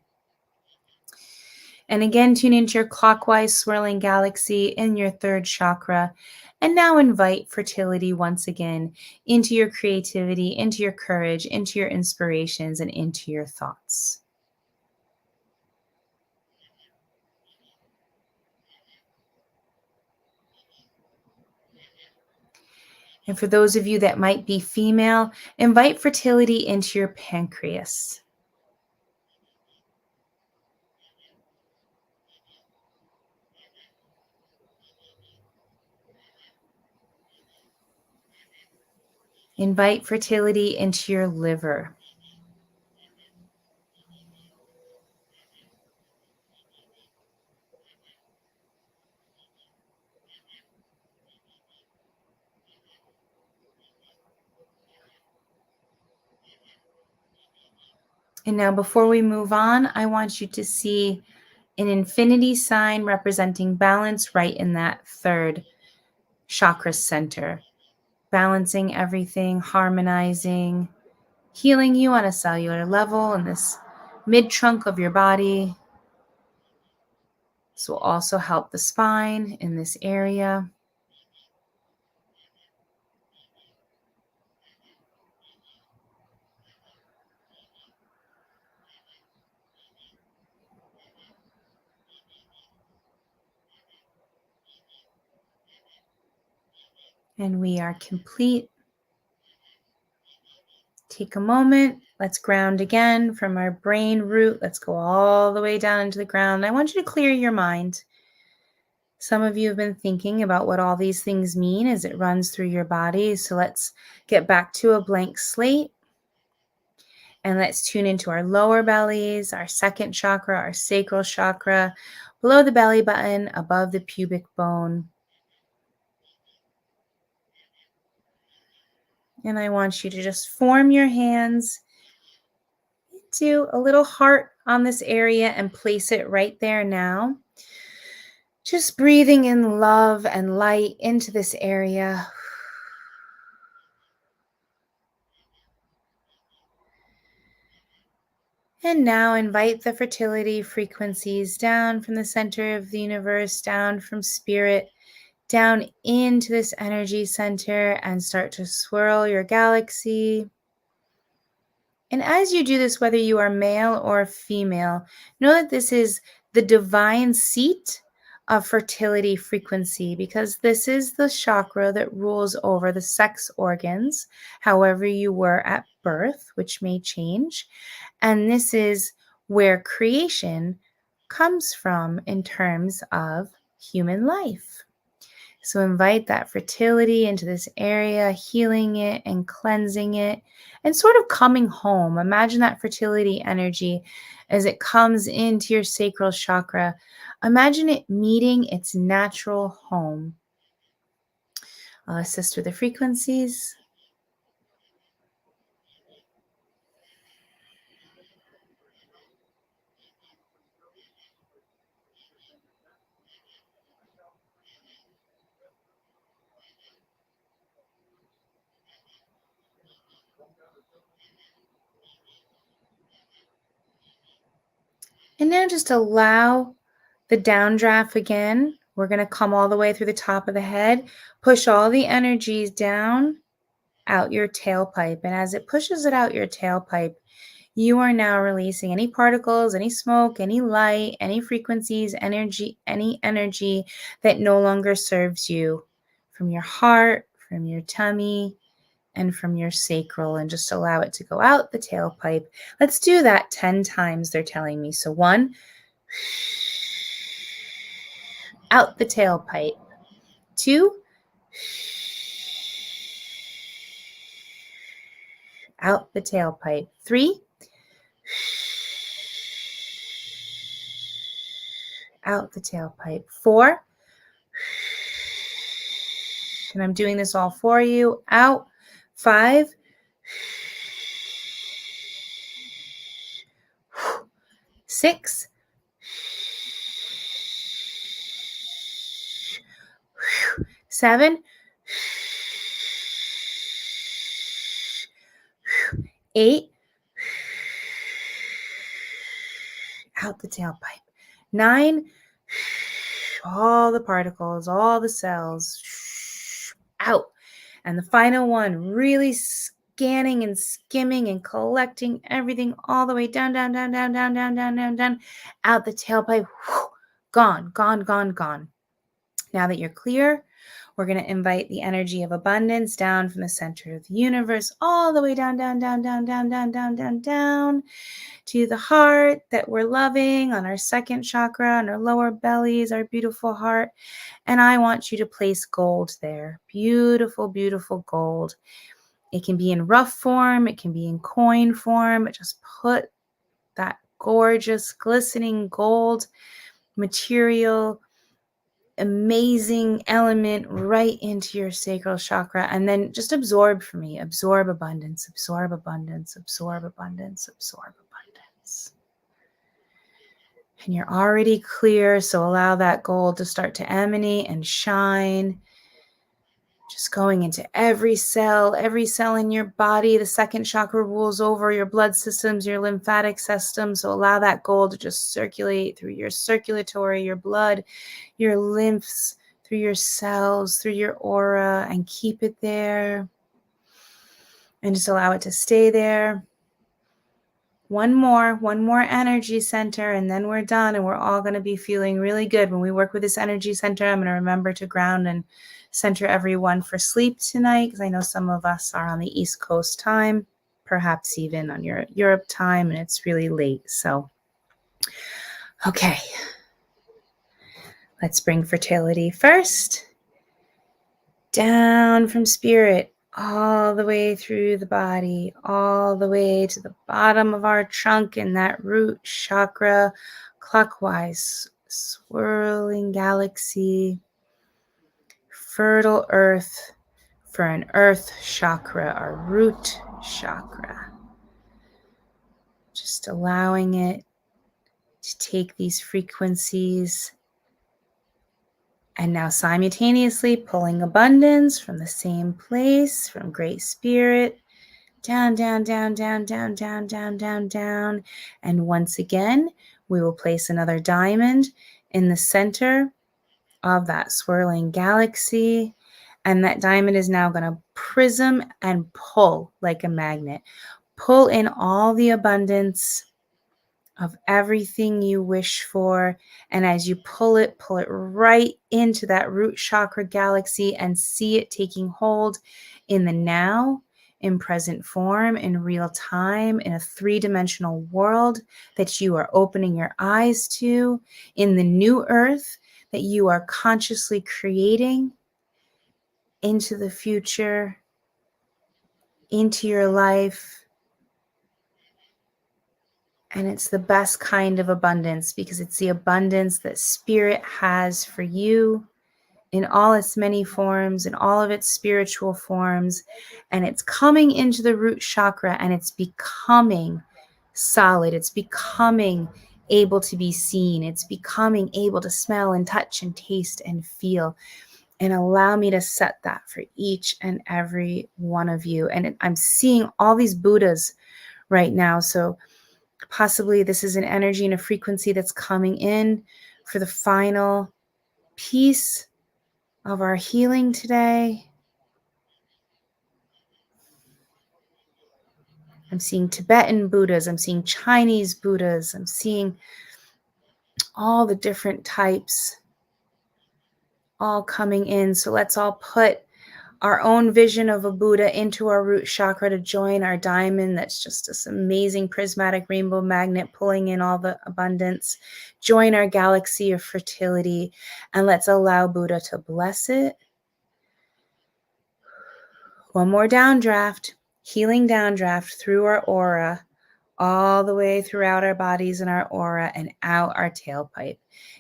And again, tune into your clockwise swirling galaxy in your third chakra. And now invite fertility once again into your creativity, into your courage, into your inspirations, and into your thoughts. And for those of you that might be female, invite fertility into your pancreas. Invite fertility into your liver. And now before we move on, I want you to see an infinity sign representing balance right in that third chakra center. Balancing everything, harmonizing, healing you on a cellular level in this mid-trunk of your body. This will also help the spine in this area. And we are complete. Take a moment. Let's ground again from our brain root. Let's go all the way down into the ground. I want you to clear your mind. Some of you have been thinking about what all these things mean as it runs through your body. So let's get back to a blank slate. And let's tune into our lower bellies, our second chakra, our sacral chakra, below the belly button, above the pubic bone. And I want you to just form your hands into a little heart on this area and place it right there now. Just breathing in love and light into this area. And now invite the fertility frequencies down from the center of the universe, down from spirit, down into this energy center, and start to swirl your galaxy. And as you do this, whether you are male or female, know that this is the divine seat of fertility frequency, because this is the chakra that rules over the sex organs, however you were at birth, which may change. And this is where creation comes from in terms of human life. So invite that fertility into this area, healing it and cleansing it and sort of coming home. Imagine that fertility energy as it comes into your sacral chakra. Imagine it meeting its natural home. I'll assist with the frequencies. And now just allow the downdraft again. We're going to come all the way through the top of the head, push all the energies down out your tailpipe. And as it pushes it out your tailpipe, you are now releasing any particles, any smoke, any light, any frequencies, energy, any energy that no longer serves you from your heart, from your tummy, and from your sacral, and just allow it to go out the tailpipe. Let's do that 10 times, they're telling me. So 1, out the tailpipe. 2, out the tailpipe. 3, Out the tailpipe. 4. And I'm doing this all for you. Out. 5. 6. 7. 8. Out the tailpipe. 9. All the particles, all the cells out. And the final one, really scanning and skimming and collecting everything all the way down, down, down, down, down, down, down, down, down, out the tailpipe. Gone, gone, gone, gone. Now that you're clear, we're going to invite the energy of abundance down from the center of the universe all the way down, down, down, down, down, down, down, down, down to the heart that we're loving on our second chakra, on our lower bellies, our beautiful heart. And I want you to place gold there. Beautiful, beautiful gold. It can be in rough form. It can be in coin form. Just put that gorgeous, glistening gold material, amazing element right into your sacral chakra, and then just absorb for me. Absorb abundance, absorb abundance, absorb abundance, absorb abundance. And you're already clear, so allow that gold to start to emanate and shine. Just going into every cell in your body. The second chakra rules over your blood systems, your lymphatic system. So allow that gold to just circulate through your circulatory, your blood, your lymphs, through your cells, through your aura, and keep it there. And just allow it to stay there. One more energy center, and then we're done, and we're all going to be feeling really good. When we work with this energy center, I'm going to remember to ground and center everyone for sleep tonight, because I know some of us are on the East Coast time, perhaps even on your Europe time, and it's really late. So, okay. Let's bring fertility first. Down from spirit, all the way through the body, all the way to the bottom of our trunk and that root chakra, clockwise, swirling galaxy, fertile earth for an earth chakra, our root chakra. Just allowing it to take these frequencies. And now simultaneously pulling abundance from the same place, from Great Spirit, down, down, down, down, down, down, down, down, down. And once again, we will place another diamond in the center of that swirling galaxy. And that diamond is now going to prism and pull like a magnet. Pull in all the abundance of everything you wish for. And as you pull it right into that root chakra galaxy and see it taking hold in the now, in present form, in real time, in a 3-dimensional world that you are opening your eyes to, in the new earth that you are consciously creating into the future, into your life. And it's the best kind of abundance, because it's the abundance that Spirit has for you in all its many forms, in all of its spiritual forms. And it's coming into the root chakra, and it's becoming solid. It's becoming able to be seen. It's becoming able to smell and touch and taste and feel. And allow me to set that for each and every one of you. And I'm seeing all these Buddhas right now. So possibly this is an energy and a frequency that's coming in for the final piece of our healing today. I'm seeing Tibetan Buddhas. I'm seeing Chinese Buddhas. I'm seeing all the different types all coming in. So let's all put our own vision of a Buddha into our root chakra to join our diamond. That's just this amazing prismatic rainbow magnet pulling in all the abundance. Join our galaxy of fertility, and let's allow Buddha to bless it. One more downdraft, healing downdraft through our aura, all the way throughout our bodies and our aura and out our tailpipe.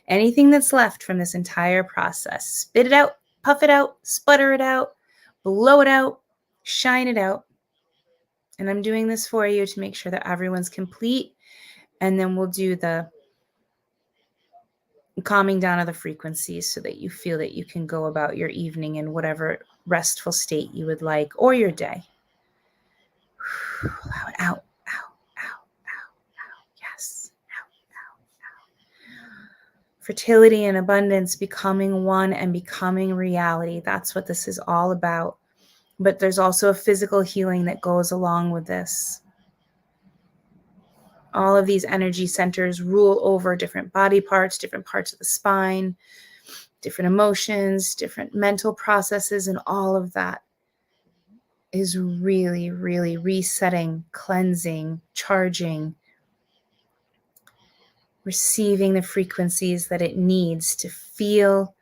Anything that's left from this entire process, spit it out, puff it out, sputter it out, blow it out, shine it out. And I'm doing this for you to make sure that everyone's complete. And then we'll do the calming down of the frequencies so that you feel that you can go about your evening in whatever restful state you would like, or your day. Allow it out, out. Yes. Out. Fertility and abundance, becoming one and becoming reality. That's what this is all about. But there's also a physical healing that goes along with this. All of these energy centers rule over different body parts, different parts of the spine, different emotions, different mental processes, and all of that is really, really resetting, cleansing, charging, receiving the frequencies that it needs to feel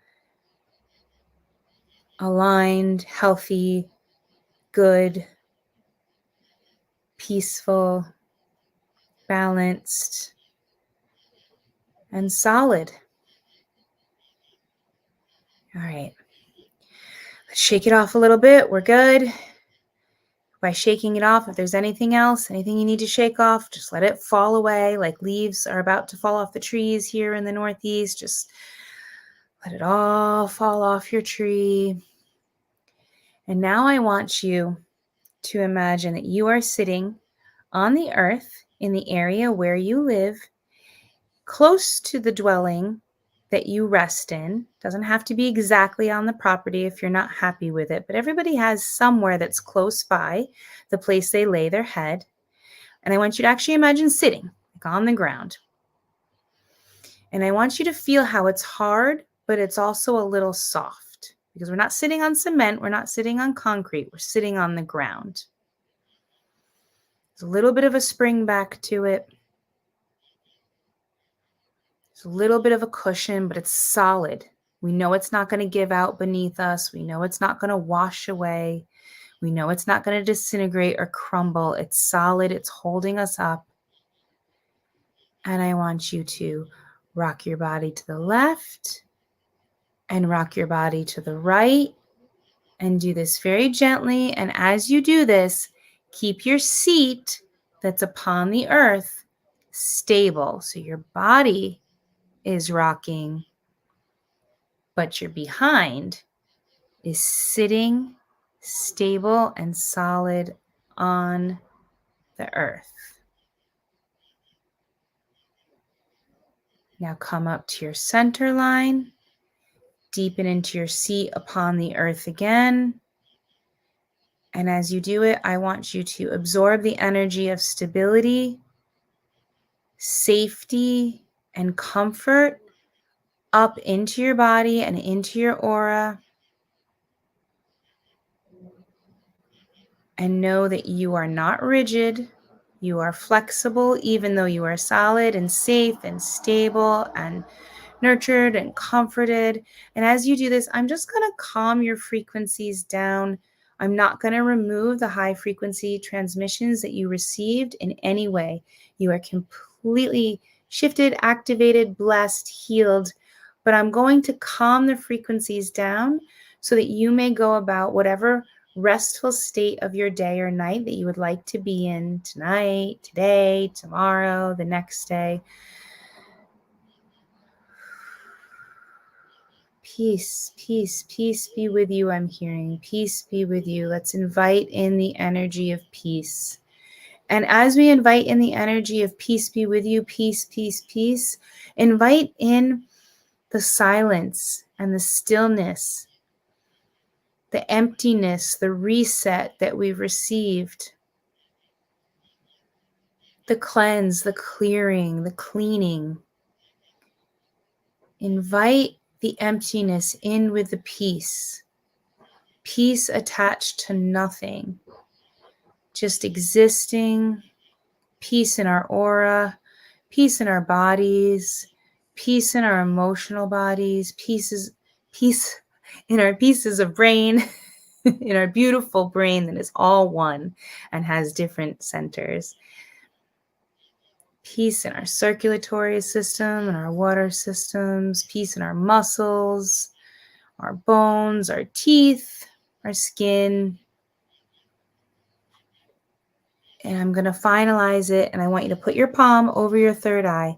aligned, healthy, good, peaceful, balanced, and solid. All right. Let's shake it off a little bit. We're good. By shaking it off, if there's anything else, anything you need to shake off, just let it fall away like leaves are about to fall off the trees here in the Northeast. Just let it all fall off your tree. And now I want you to imagine that you are sitting on the earth in the area where you live, close to the dwelling that you rest in. Doesn't have to be exactly on the property if you're not happy with it, but everybody has somewhere that's close by the place they lay their head. And I want you to actually imagine sitting like on the ground. And I want you to feel how it's hard, but it's also a little soft, because we're not sitting on cement, we're not sitting on concrete, we're sitting on the ground. There's a little bit of a spring back to it. There's a little bit of a cushion, but it's solid. We know it's not going to give out beneath us. We know it's not going to wash away. We know it's not going to disintegrate or crumble. It's solid. It's holding us up. And I want you to rock your body to the left and rock your body to the right, and do this very gently. And as you do this, keep your seat that's upon the earth stable. So your body is rocking, but your behind is sitting stable and solid on the earth. Now come up to your center line, deepen into your seat upon the earth again. And as you do it, I want you to absorb the energy of stability, safety, and comfort up into your body and into your aura. And know that you are not rigid. You are flexible, even though you are solid and safe and stable and nurtured and comforted. And as you do this, I'm just going to calm your frequencies down. I'm not going to remove the high frequency transmissions that you received in any way. You are completely shifted, activated, blessed, healed. But I'm going to calm the frequencies down so that you may go about whatever restful state of your day or night that you would like to be in tonight, today, tomorrow, the next day. Peace, peace, peace be with you, I'm hearing. Peace be with you. Let's invite in the energy of peace. And as we invite in the energy of peace be with you, peace, peace, peace, invite in the silence and the stillness, the emptiness, the reset that we've received, the cleanse, the clearing, the cleaning. Invite the emptiness in with the peace. Peace attached to nothing, just existing, peace in our aura, peace in our bodies, peace in our emotional bodies, peace in our pieces of brain, in our beautiful brain that is all one and has different centers. Peace in our circulatory system and our water systems, peace in our muscles, our bones, our teeth, our skin. And I'm going to finalize it, and I want you to put your palm over your third eye.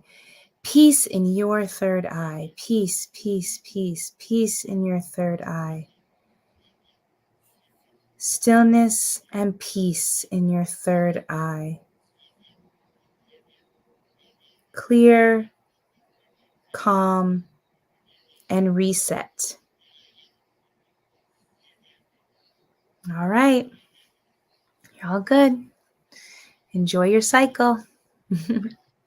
Peace in your third eye. Peace, peace, peace, peace in your third eye. Stillness and peace in your third eye. Clear, calm, and reset. All right. You're all good. Enjoy your cycle.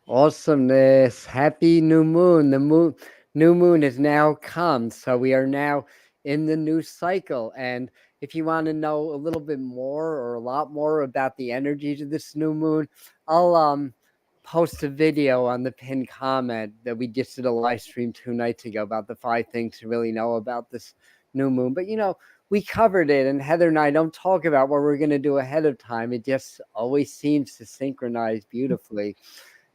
Awesomeness. Happy new moon. The new moon has now come. So we are now in the new cycle. And if you want to know a little bit more or a lot more about the energies of this new moon, I'll post a video on the pinned comment that we just did a live stream 2 nights ago about the 5 things to really know about this new moon. But we covered it, and Heather and I don't talk about what we're going to do ahead of time. It just always seems to synchronize beautifully.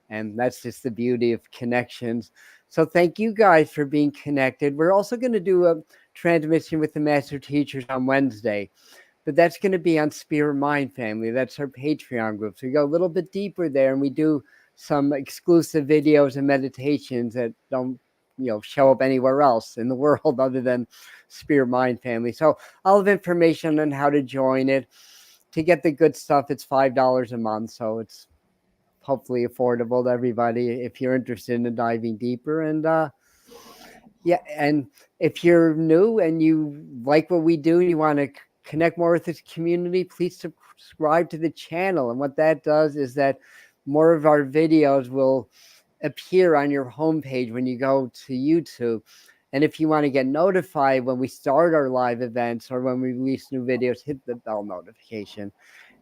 And that's just the beauty of connections. So thank you guys for being connected. We're also going to do a transmission with the master teachers on Wednesday, but that's going to be on Spirit Mind Family. That's our Patreon group. So we go a little bit deeper there, and we do some exclusive videos and meditations that don't show up anywhere else in the world other than Spirit Mind Family. So I'll have information on how to join it. To get the good stuff, it's $5 a month. So it's hopefully affordable to everybody if you're interested in diving deeper. And yeah, and if you're new and you like what we do and you want to connect more with this community, please subscribe to the channel. And what that does is that more of our videos will appear on your homepage when you go to YouTube. And if you want to get notified when we start our live events or when we release new videos, hit the bell notification.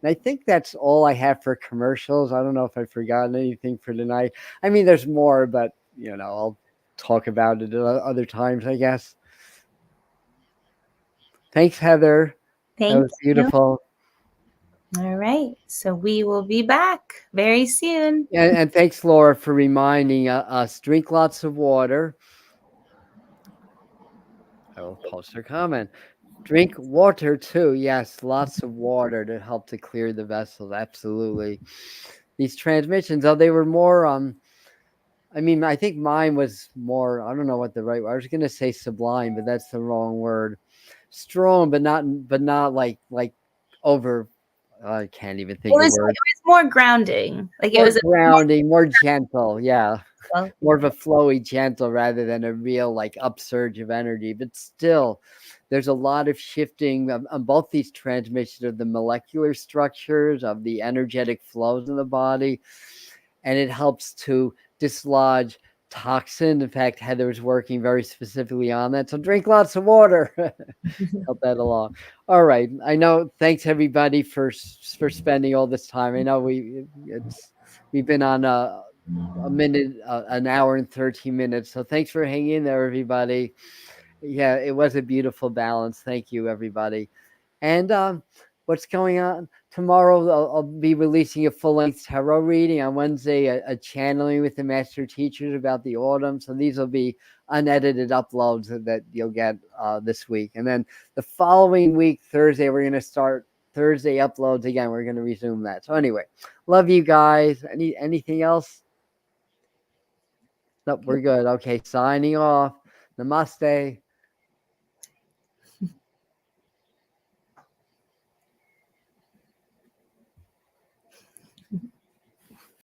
And I think that's all I have for commercials. I don't know if I've forgotten anything for tonight. I mean, there's more, but I'll talk about it at other times, I guess. Thanks, Heather. Thank That was beautiful. you. All right. So we will be back very soon. And thanks, Laura, for reminding us. Drink lots of water. I will post her comment. Drink water too. Yes, lots of water to help to clear the vessels. Absolutely. These transmissions, they were more I mean, I think mine was more, I don't know what the right word. I was going to say sublime, but that's the wrong word. Strong, but not like over. I can't even think of It words. was more grounding. Like More it was grounding, more gentle. Yeah. well, More of a flowy, gentle rather than a real upsurge of energy. But still, there's a lot of shifting on both these transmissions of the molecular structures, of the energetic flows in the body. And it helps to dislodge toxin. In fact, Heather's working very specifically on that. So drink lots of water. Help that along. All right. I know. Thanks everybody for spending all this time. I know we've been on a minute, an hour and 13 minutes. So thanks for hanging in there, everybody. Yeah, it was a beautiful balance. Thank you, everybody. And what's going on tomorrow? I'll be releasing a full-length tarot reading. On Wednesday, a channeling with the master teachers about the autumn. So these will be unedited uploads that you'll get this week. And then the following week, Thursday, we're going to start Thursday uploads again. We're going to resume that. So anyway, love you guys. Anything else? Nope, we're good. Okay, signing off. Namaste.